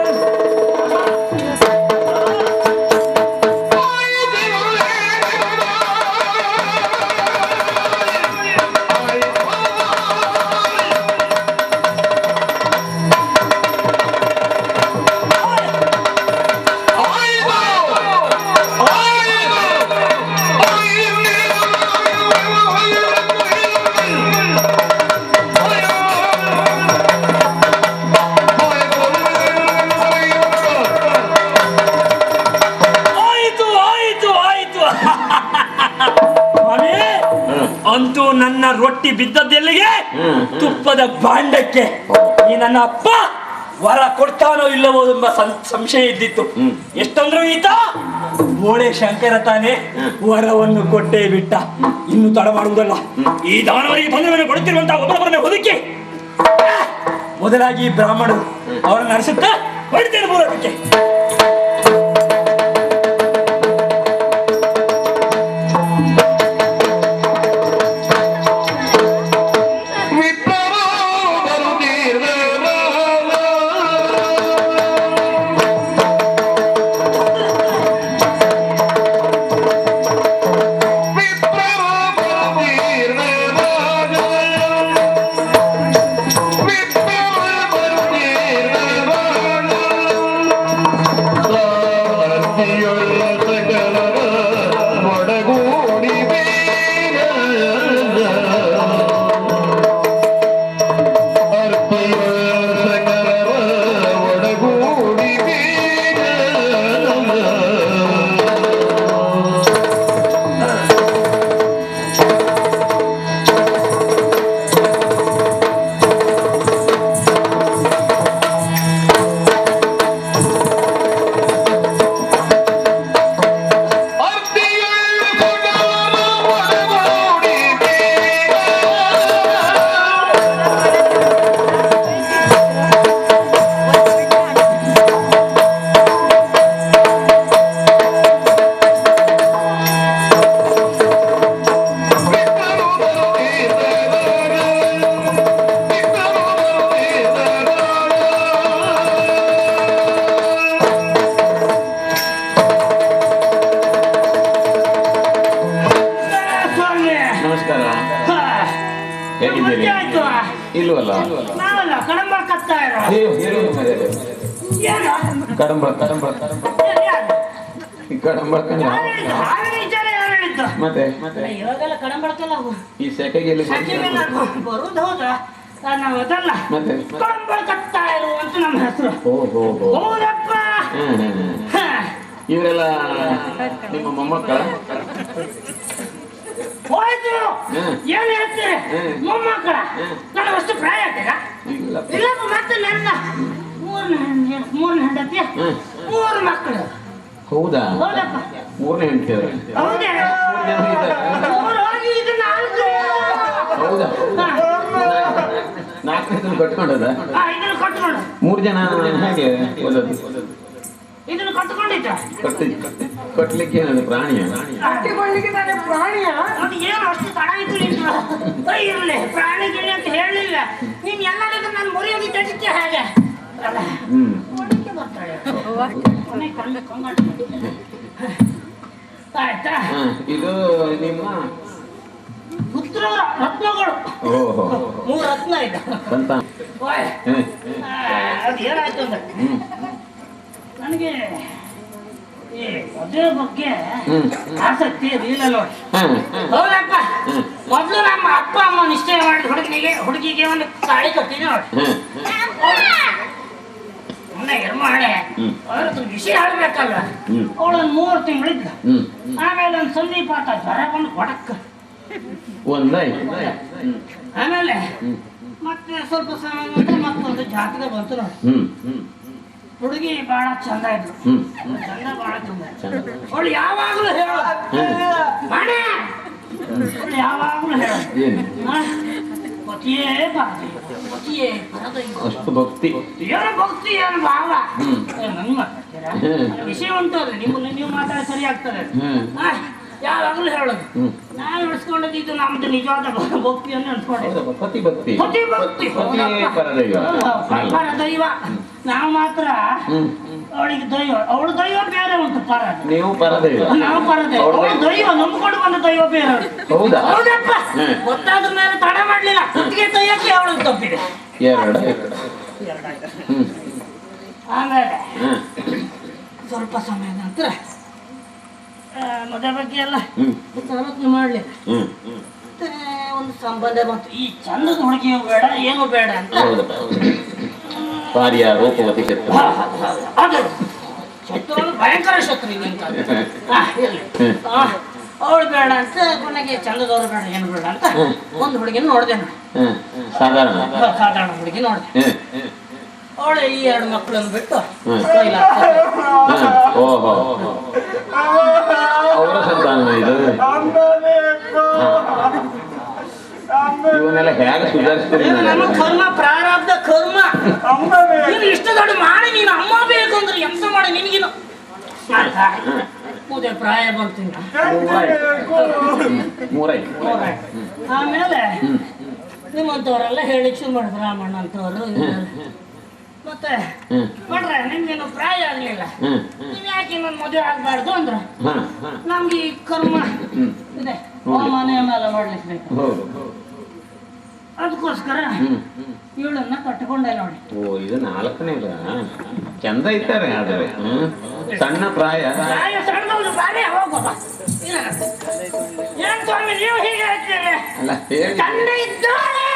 ಅಂತೂ ನನ್ನ ರೊಟ್ಟಿ ಬಿದ್ದದ್ದೆಲ್ಲಿಗೆ ತುಪ್ಪದ ಭಾಂಡಕ್ಕೆ. ಈ ನನ್ನ ಅಪ್ಪ ವರ ಕೊಡ್ತಾನೋ ಇಲ್ಲವೋ ಎಂಬ ಸಂಶಯ ಇದ್ದಿತ್ತು. ಎಷ್ಟಂದ್ರೂ ಈತ ಬೋಳೆ ಶಂಕರ ತಾನೇ ವರವನ್ನು ಕೊಟ್ಟೇ ಬಿಟ್ಟ. ಇನ್ನು ತಡ ಮಾಡುವುದಲ್ಲ, ಈ ದಾನವರಿಗೆ ತೊಂದರೆಯನ್ನು ಕೊಡುತ್ತಿರುವಂತಹ ಒಬ್ಬರೊಬ್ಬರನ್ನೇ ಒದಕಿ ಮೊದಲಾಗಿ ಬ್ರಾಹ್ಮಣರು ಅವರನ್ನು ನಡೆಸುತ್ತಾ ಹೊಡಿತೇನೆ ಮೂಲಕ್ಕೆ. ಇಲ್ವಲ್ಲ ಕಡಂಬ ಮತ್ತೆ ಇವಾಗೆಲ್ಲ ಕಡಂಬಳಕ್ಕೆಲ್ಲ ಈ ಸೆಕೆಗೆ ಬರುದು ಹೌದಾ ನಾವು ಅದಲ್ಲ ಮತ್ತೆ ಕಡಂಬಳ ಕತ್ತಾ ಇರು ಅಂತ ನಮ್ಮ ಹೆಸರು. ಹೌದಪ್ಪ. ಇವರೆಲ್ಲ ನಿಮ್ಮ ಮೊಮ್ಮಕ್ಕಳ? ಹೋಯ್ತು ಏನ್ ಹೇಳ್ತೀರಿ ಮೊಮ್ಮಕ್ಕಳ? ನನಗಷ್ಟು ಪ್ರಾಯ ಆಗ್ತೀರಾ? ಇಲ್ಲಪ್ಪ. ಮತ್ತೆ ನನ್ನ ಮೂರನೇ ಹೆಂಡತಿ 3 ಮಕ್ಕಳು. ಹೌದಾ? ಹೌದಪ್ಪ. 3ನೇ ಹೆಂಡತಿ? ಹೌದೇ. 3 ಹೋಗಿ ಇದು 4. ಹೌದಾ? 4ನೇದನ್ನು ಕಟ್ಕೊಂಡದ? ಇದನ್ನು ಕಟ್ಕೊಂಡು 3 ಜನ ಹೇಗೆ ಓದೋದು? ಇದನ್ನು ಕಟ್ಕೊಂಡಿದ್ದ. ಕಟ್ಲಿಕ್ಕೆ ಏನದು ಪ್ರಾಣಿಯ? ಕಟ್ಟಿಕೊಳ್ಳಿಕ್ಕೆ ನಾನು ಪ್ರಾಣಿಯ? ಅದು ಏನು ಅಷ್ಟು ತಡ ಆಯ್ತು ನಿಂತು? ಇರಲಿ, ಪ್ರಾಣಿ ಗಿಣಿ ಅಂತ ಹೇಳಲಿಲ್ಲ ನೀನ್. ಎಲ್ಲರಿಗೂ ನಾನು ಮುರಿಯೋದು ತಡಿತೆ ಹಾಗೆ ನೋಡಕ್ಕೆ ಬರ್ತಾಳೆ. ಆಯ್ತಾ? ಇದು ನಿಮ್ಮ ಪುತ್ರ ರತ್ನಗಳು. 3 ರತ್ನ ಇದ್ದ. ಅದು ಏನಾಯ್ತು ಅಂದ್ರೆ ನನಗೆ ಈ ಮದುವೆ ಬಗ್ಗೆ ಆಸಕ್ತಿ ಇರಲಿಲ್ಲ ನೋಡಿ. ಹೌದಪ್ಪ. ಮೊದಲು ನಮ್ಮ ಅಪ್ಪ ಅಮ್ಮ ನಿಶ್ಚಯ ಮಾಡಿದ ಹುಡುಗಿಗೆ ಒಂದು ತಾಳಿ ಕಟ್ಟಿದೆ ನೋಡಿ. ಮೊನ್ನೆ ಎರ್ಮಾಳೆ ಅವ್ರದ್ದು ವಿಷಯ ಹೇಳ್ಬೇಕಲ್ಲ. ಅವಳೊಂದು 3 ತಿಂಗಳಿದ್ದ. ಆಮೇಲೆ ಒಂದು ಸಂದೀಪ ಆತ ಜ್ವರ ಬಂದು ಕೊಡಕ್ಕ ಆಮೇಲೆ ಮತ್ತೆ ಸ್ವಲ್ಪ ಸಮಯ ಮತ್ತೊಂದು ಜಾತಕ ಬಂತು ನೋಡಿ. ಹುಡುಗಿ ಬಹಳ ಚಂದ ಇದ್ಲು. ಚಂದ ಬಹಳ ಚಂದ. ಅವಳು ಯಾವಾಗ್ಲೂ ಹೇಳೋದು ಮಾಡೆ, ಅವಳು ಯಾವಾಗ್ಲೂ ಹೇಳೋದು ಪತಿಯೇ ಪರದೈವ, ಪತಿಯೇ ಪರದೈವ. ಅಷ್ಟು ಭಕ್ತಿ. ಏನು ಭಕ್ತಿ ಏನು ಭಾವ. ನಂಗೆ ಮಾತಾಡ್ತೀರಾ? ವಿಷಯ ಉಂಟು ಅಲ್ಲ, ನೀವು ಮಾತಾಡಿ ಸರಿ ಆಗ್ತದೆ. ಯಾವಾಗಲೂ ಹೇಳೋದು ನಾನು ನಡೆಸ್ಕೊಂಡದ್ದು ಇದು ನಮ್ದು ನಿಜವಾದ ಭಕ್ತಿಯನ್ನು ಅನ್ಸ್ಕೊಂಡಿದ್ದು. ಪತಿ ಭಕ್ತಿ, ಪತಿ ಭಕ್ತಿ ಪರದೈವ. ನಾವು ಮಾತ್ರ ಅವಳಿಗೆ ದೈವ, ಅವಳು ದೈವ ಬೇರೆ ಉಂಟು. ಪರ ನೀವು ಪರದೈವ, ನಾವು ಪರದೈವ. ಅವಳು ದೈವ ನಂಬಿಕೊಂಡು ಬಂದ ದೈವ ಬೇರೆ. ಹೌದಾ? ಹೌದಪ್ಪ. ಗೊತ್ತಾದ ಮೇಲೆ ತಡ ಮಾಡ್ಲಿಲ್ಲ, ಕುತ್ತಿಗೆ ದೈವಕ್ಕೆ ಅವಳು ತಪ್ಪಿದೆ. ಆಮೇಲೆ ಸ್ವಲ್ಪ ಸಮಯದ ನಂತರ ಮದುವೆ ಬಗ್ಗೆ ಎಲ್ಲ ಆಲೋಚನೆ ಮಾಡ್ಲಿಲ್ಲ. ಮತ್ತೆ ಒಂದು ಸಂಬಂಧ ಬಂತು. ಈ ಚಂದದ ಹುಡುಗಿಯೂ ಬೇಡ ಏನು ಬೇಡ ಅಂತ. ಭಾರ್ಯ ರೂಪವತಿ ಶತ್ರು, ಅದು ಶತ್ರು ಭಯಂಕರ ಶತ್ರು ಅಂತ. ಅವಳು ಬೇಡ ಅಂತ ಕೊನೆಗೆ ಚಂದದವ್ರು ಬೇಡ ಏನು ಬೇಡ ಅಂತ ಒಂದು ಹುಡುಗಿನ ನೋಡಿದೆ ನಾನು. ಸಾಧಾರಣ ಹುಡುಗಿ ನೋಡಿದೆ. ಅವಳು ಈ 2 ಮಕ್ಕಳನ್ನು ಬಿಟ್ಟು ಓಹೋ ಅವರ ಸಂತಾನ ಇದು. ಇವನ್ನೆಲ್ಲ ಹೇಗೆ ಸುಧಾರಿಸ್ತೀರಿ? ನಮ್ಮ ಕರ್ಮ, ಪ್ರಾರಬ್ಧ ಕರ್ಮ. ನೀನು ಇಷ್ಟು ದೊಡ್ಡ ಮಾಡಿ ನೀನು ಅಮ್ಮ ಬೇಕು ಅಂದ್ರೆ ಎಂತ ಮಾಡಿ ನಿನಗಿನ ಕೂದೆ ಪ್ರಾಯ ಬಂತೀನಿ. ಆಮೇಲೆ ನಿಮ್ಮಂತವರೆಲ್ಲ ಹೇಳಿ ಶುರು ಮಾಡಿದ್ರು, ರಾಮಣ್ಣ ಅಂತವರು. ಮತ್ತೆ ನೋಡ್ರೆ ನಿಮ್ಗೇನು ಪ್ರಾಯ ಆಗ್ಲಿಲ್ಲ, ನೀವ್ ಯಾಕೆ ನನ್ನ ಮದುವೆ ಆಗ್ಬಾರ್ದು ಅಂದ್ರ ನಮ್ಗೆ ಈ ಕರ್ಮ ಇದೆ, ಮನೆಯ ಮೇಲೆ ಮಾಡ್ಲಿಕ್ಕೆ ಬೇಕು. ಅದಕ್ಕೋಸ್ಕರ ಇವಳನ್ನ ಕಟ್ಟಿಕೊಂಡೆ ನೋಡಿ. ಓ, ಇದು 4ನೇ ಚಂದ ಇದ್ದಾರೆ. ಆದ್ರೆ ಸಣ್ಣ ಪ್ರಾಯ ಸಣ್ಣದವ್ರು ಬಾರಿ ಹೋಗೋದ. ಏನ್ ಸ್ವಾಮಿ ನೀವು ಹೀಗೆ ಹೇಳ್ತೀರಿ? ಚಂದ ಇದ್ದವರೇ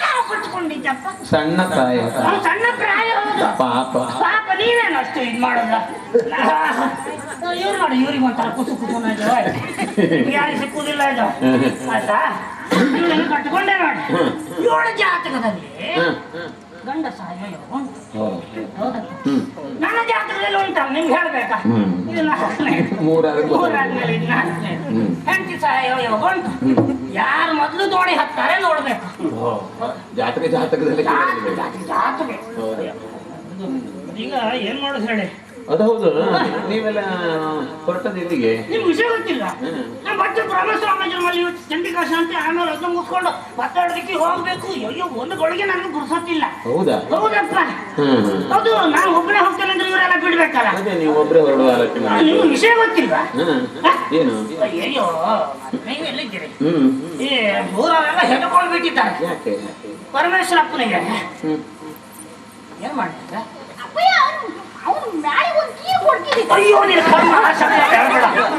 ನಾವು ಕಟ್ಕೊಂಡಿದ್ದಪ್ಪ. ಸಣ್ಣ ಪ್ರಾಯ, ಸಣ್ಣ ಪ್ರಾಯ ಹೌದು. ಪಾಪ ಪಾಪ ನೀವೇನು ಅಷ್ಟು ಇದು ಮಾಡೋದ? ಇವ್ರು ನೋಡಿ, ಇವ್ರಿಗೆ ಒಂಥರ ಕುಸು ಯಾರಿಗೆ ಸಿಕ್ಕುದಿಲ್ಲ ಇದು. ಆಯ್ತಾ? ಇವಳನ್ನು ಕಟ್ಟಿಕೊಂಡೆ ನೋಡಿ. ಇವಳ ಜಾತಕದಲ್ಲಿ ಗಂಡ ಸಾಯೋ ಯೋಗ ಉಂಟು. ನನ್ನ ಜಾತಕದಲ್ಲಿ ಉಂಟಲ್ಲ, ನಿಮ್ಗೆ ಹೇಳ್ಬೇಕಾ? ಇದು 4ನೇ, 3 ಇದು 4ನೇ. ಹೆಂಡತಿ ಸಾಯೋ ಯೋಗ ಉಂಟು. ಯಾರು ಮೊದಲು ದೋಣಿ ಹತ್ತಾರೆ ನೋಡ್ಬೇಕು. ಜಾತಕದಲ್ಲಿ ಜಾತಕ ಈಗ ಏನ್ ಮಾಡೋದು ಹೇಳಿ? ಅದು ಹೌದು. ನೀವೆಲ್ಲ ಹೊರಟದ ಇಲ್ಲಿಗೆ? ನಿಮ್ಗೆ ವಿಷಯ ಗೊತ್ತಿಲ್ಲ. ನಮ್ಮ ಬಚ್ಚ ಬ್ರಹ್ಮಸ್ವಾಮೀಜರಲ್ಲಿ ಚಂಡಿಕಾ ಶಾಂತಿ, ಆಮೇಲೆ ಅದನ್ನ ಮುಗಿಸ್ಕೊಂಡು ಮಾತಾಡೋದಕ್ಕೆ ಹೋಗ್ಬೇಕು. ಅಯ್ಯೋ, ಒಂದು ಗಳಿಗೆ ನನಗೆ ಗುರ್ಸತ್ತಿಲ್ಲ. ಹೌದಾ? ಹೌದಪ್ಪ. ಹೌದು, ನಾನು ಒಬ್ಬನೇ ಹೋಗ್ತೇನೆ ಅಂದ್ರೆ ಇವರೆಲ್ಲ ಬಿಡ್ಬೇಕಲ್ಲ. ನೀವು ಒಬ್ಬರೇ ಹೊರಡುವ ಆಲೋಚನೆ. ನಿಮ್ಗೆ ವಿಷಯ ಗೊತ್ತಿಲ್ವಾ? ಏನು? ಅಯ್ಯೋ, ನೀವು ಎಲ್ಲಿದ್ದೀರಿ? ಈ ಊರವರೆಲ್ಲ ಹೆಡ್ಕೊಳ್ಬಿಟ್ಟಿದ್ದಾರೆ ಪರಮೇಶ್ವರ ಅಪ್ಪನಿಗೆ. ಏನ್ ಮಾಡ್ತಿದ್ದ? ಅಯ್ಯೋ, ನೀನು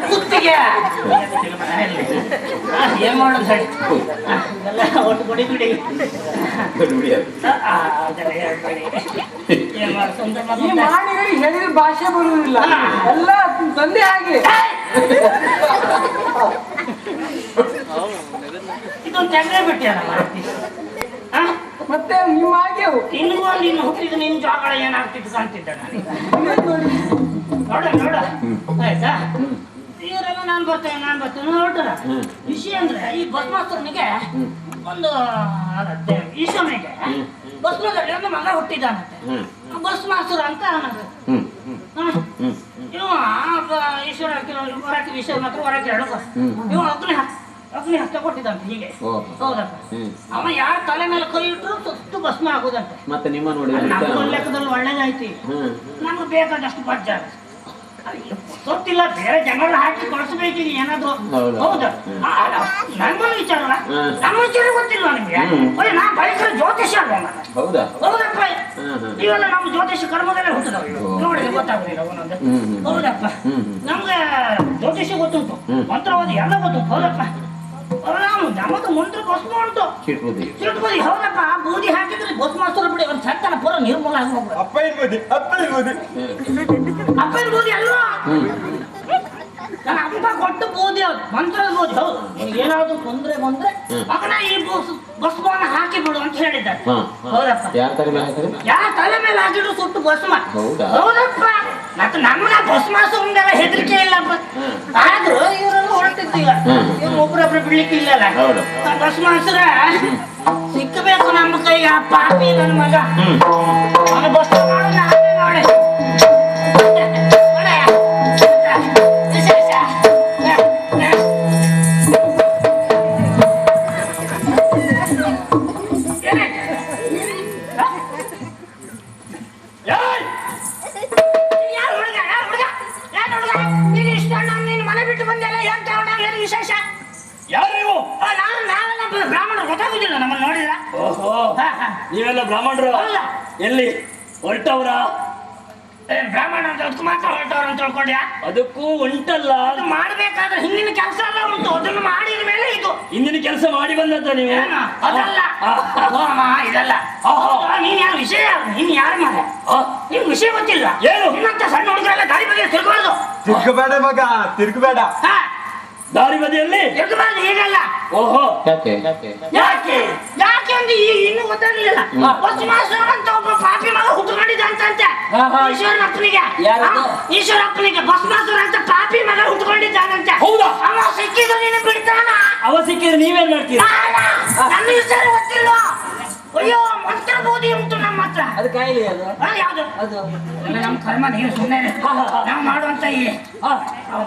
ಕುತ್ತಿಗೆ ಏನ್ ಮಾಡೋದು ಹೇಳಿ? ಒಟ್ಟು ಗುಡಿ ಗುಡಿ ಏನ್ ಮಾಡ್ತಾರೆ? ಹೇಳಿದ್ರೆ ಭಾಷೆ ಬರುವುದಿಲ್ಲ, ಎಲ್ಲ ತಂದೆ ಹಾಗೆ. ಇದೊಂದು ತೆಗ್ರೆ ಬಿಟ್ಟಿಯಲ್ಲ ಮತ್ತೆ ನಿಮ್ಮ ಹಾಗೆ ನಿನ್ಗೂ ನೀನು ಹುಟ್ಟಿದ ನಿನ್ ಜಾಗಳ ಏನಾಗ್ತಿತ್ತು ಕಾಣ್ತಿದ್ದ ನೋಡ ನೋಡ. ಆಯ್ತಾ? ಇವರೆಲ್ಲ ನಾನ್ ಬರ್ತೇನೆ ಹೊರಟರ. ವಿಷಯ ಅಂದ್ರೆ ಈ ಭಸ್ಮಾಸುರನಿಗೆ ಒಂದು ಈಶ್ವರನಿಗೆ ಭಸ್ಮದಲ್ಲಿ ಒಂದು ಮಗ ಹುಟ್ಟಿದಾನಂತೆ. ಭಸ್ಮಾಸುರ ಅಂತ ಅನ್ನೋದು. ಇವ ಈಶ್ವರ ಈಶ್ವರನ ಹತ್ರ ಹೊರಗೆ ಹೇಳೋದು. ಇವ ಅಗ್ನಿ ಹಸ್ತ ಕೊಟ್ಟಿದಂತೆ ಹೀಗೆ. ಹೌದಪ್ಪ. ಅವ ಯಾರ ತಲೆ ಮೇಲೆ ಕೈ ಇಟ್ಟರು ಸುತ್ತು ಭಸ್ಮ ಆಗೋದಂತೆ. ಮತ್ತೆ ನಿಮ್ಮ ನೋಡಿ ನಮ್ಮ ಲೆಕ್ಕದಲ್ಲಿ ಒಳ್ಳೇದಾಯ್ತು. ನಮ್ಗೆ ಬೇಕಾದಷ್ಟು ಬಜ್ಜಾರ ಗೊತ್ತಿಲ್ಲ, ಬೇರೆ ಜನಗಳು ಹಾಕಿ ಕಳಿಸ್ಬೇಕೀಗ ಏನಾದ್ರು. ಹೌದಾ? ನನ್ಗೊಂದು ವಿಚಾರ, ನಮ್ಮ ವಿಚಾರ ಗೊತ್ತಿಲ್ವಾ ನಿಮ್ಗೆ? ನಾ ಭಯಂಕರ ಜ್ಯೋತಿಷ್ಯ ಅಲ್ವಾ? ಹೌದಾ? ಹೌದಪ್ಪ. ಇವೆಲ್ಲ ನಮ್ಮ ಜ್ಯೋತಿಷ್ಯ ಕರ್ಮದಲ್ಲೇ ಹುಟ್ಟಿದವು. ನೋಡಿ ಗೊತ್ತಾಗುದಿಲ್ಲ ಒಂದೊಂದು. ಹೌದಪ್ಪ. ನಮ್ಗೆ ಜ್ಯೋತಿಷ್ಯ ಗೊತ್ತುಂಟು, ಮಂತ್ರವಾದಿ ಎಲ್ಲ ಗೊತ್ತುಂಟು. ಹೌದಪ್ಪ. ನಮ್ಮದು ಮಂತ್ರ ಭಸ್ಮ ಉಂಟು. ಚಿಟ್ಬುದಿ. ಹೌದಪ್ಪ. ಬೂದಿ ಹಾಕಿದ್ರೆ ಭಸ್ಮಾಸುರ ಬಿಡಿ ಒಂದು ಸತ್ತನ ಪೂರ ನಿರ್ಮೂಲ ಆಗೋಗ್ಬಿಡ. ಅಪ್ಪ ಇರ್ಬೋದು ಅಲ್ವಾ? ನನ್ನ ಅಪ್ಪ ಕೊಟ್ಟು ಬೂದಿ ಅದು ಮಂತ್ರದ ಬೂದಿ ಹೌದು ಏನಾದ್ರು ತೊಂದ್ರೆ ಬಂದ್ರೆ ಮಗನ ಈ ಭಸ್ಮವನ್ನು ಹಾಕಿ ಬಿಡು ಅಂತ ಹೇಳಿದ್ದಾರೆ ಹೌದಪ್ಪ ಯಾರ ತಲೆ ಮೇಲೆ ಹಾಕಿದ್ರೆ ಯಾರ ತಲೆ ಮೇಲೆ ಹಾಕಿದ್ರು ಸುಟ್ಟು ಭಸ್ಮ ಹೌದಾ? ಹೌದಪ್ಪ ಮತ್ತೆ ನಮ್ಮನ್ನ ಭಸ್ಮ ಸುಮ್ಮನೆಲ್ಲ ಹೆದರಿಕೆ ಇಲ್ಲಪ್ಪ ಆದ್ರೂ ಇವರೆಲ್ಲ ಹೊರಟಿದ್ದೀಗ ಇವ್ರು ಒಬ್ರೊಬ್ರು ಬಿಡ್ಲಿಕ್ಕೆ ಇಲ್ಲಲ್ಲ ಹೌದು. ಭಸ್ಮ ಹಸಿರ ಸಿಕ್ಕಬೇಕು ನಮ್ಮ ಕೈಗೆ ಆ ಪಾಪಿ ನನ್ನ ಮಗ ಅವನು ಭಸ್ಮ ಮಾಡೋದು ನಾವೇ ನೋಡಿ ವಿಶೇಷ ವಿಶೇಷ ಯಾರು ನೀವು? ನಾವೆಲ್ಲ ಬ್ರಾಹ್ಮಣರು ಗೊತ್ತಾಗುದಿಲ್ಲ ನಮ್ಮನ್ನು ನೋಡಿದ್ರ ಓಹೋ ನೀವೆಲ್ಲ ಬ್ರಾಹ್ಮಣರು ಎಲ್ಲಿ ಹೊರಟವ್ರ? ಬ್ರಾಹ್ಮಣ ಅಂತ ಅದಕ್ಕೆ ಮಾತ್ರ ಹೊರಟವ್ರು ಅಂತ ತಿಳ್ಕೊಂಡ್ಯಾ ಅದಕ್ಕೂ ಉಂಟಲ್ಲ ಅದು ಮಾಡ್ಬೇಕಾದ್ರೆ ಹಿಂದಿನ ಕೆಲಸ ಎಲ್ಲ ಉಂಟು ಅದನ್ನು ಮಾಡಿದ ಮೇಲೆ ಇದು ಇಂದಿನ ಕೆಲಸ ಮಾಡಿ ಬಂದದ್ದ ನೀವು? ಏನು ಅದಲ್ಲ ಹೋಮ ಇದಲ್ಲ ನೀನ್ ಯಾರು ವಿಷಯ ಯಾರು ನೀನ್ ಯಾರು ಮಾಡ ನಿನ್ ವಿಷಯ ಗೊತ್ತಿಲ್ಲ ಏನು? ನಿನ್ನಂತ ಸಣ್ಣ ಹುಡುಗರೆಲ್ಲ ದಾರಿ ಬಗ್ಗೆ ತಿರ್ಗಬಾರ್ದು ತಿರ್ಗಬೇಡ ಮಗ ತಿರ್ಗಬೇಡ ದಾರಿ ಬದಿಯಲ್ಲಿ ತಿರ್ಗಬಾರ್ದು ಹೀಗಲ್ಲ ಓಹೋ ಯಾಕೆ ಯಾಕೆ ಯಾಕೆ ಅಂದ್ರೆ ಇನ್ನೂ ಗೊತ್ತಾಗ್ಲಿಲ್ಲ ಭಸ್ಮಾಸುರ ಅಂತ ಒಬ್ಬ ಪಾಪಿ ಮಗ ಹುಟ್ಟುಕೊಂಡಿದ್ದ ಅಂತಂತೆ ಈಶ್ವರಪ್ಪನಿಗೆ ಈಶ್ವರಪ್ಪನಿಗೆ ಭಸ್ಮಾಸುರ ಅಂತ ಪಾಪಿ ಮಗ ಹುಟ್ಟುಕೊಂಡಿದ್ದಾನಂತೆ ಹೌದಾ? ಅವ ಸಿಕ್ಕಿದ್ರು ನೀನು ಬಿಡ್ತಾನ ಅವ ಸಿಕ್ಕಿದ್ರೆ ನೀವೇನ್ ಮಾಡ್ತೀರಿ? ನನ್ನ ವಿಚಾರ ಗೊತ್ತಿಲ್ಲ ಅಯ್ಯೋ ಮಂತ್ರ ಬೋಧಿ ಉಂಟು ನಮ್ಮ ಹತ್ರ ಅದು ಕಾಯಿಲೆ ಅದು ಯಾವುದು ಅದು ಎಲ್ಲ ನಮ್ಮ ಕರ್ಮ ನೀರು ಸುಮ್ಮನೆ ನಾವು ಮಾಡುವಂತ ಈ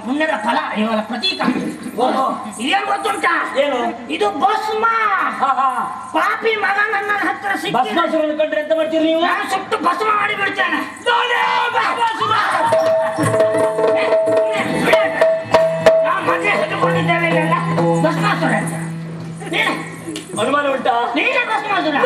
ಪುಣ್ಯದ ಫಲ ಇವಾಗ ಪ್ರತೀಕ ಇದೇನು ಗೊತ್ತುಂಟಾ ಏನು? ಇದು ಭಸ್ಮ ಪಾಪಿ ಮಗ ನನ್ನ ಹತ್ರ ಸಿಕ್ಕಿ ಭಸ್ಮಾಸುರನ ಕಂಡ್ರೆ ಎಂತ ಮಾಡ್ತೀರಿ ನೀವು? ನಾನು ಸುಟ್ಟು ಭಸ್ಮ ಮಾಡಿ ಬಿಡ್ತೇನೆ ನಾವು ಮದುವೆ ಹೆದ್ದುಕೊಂಡಿದ್ದೇವೆ ಇಲ್ಲೆಲ್ಲ ಭಸ್ಮಾಸುರ ಅಂತ. ನೀನೆ ಅನುಮಾನ ಉಂಟಾ? ನೀನೇ ಭಸ್ಮಾಸುರ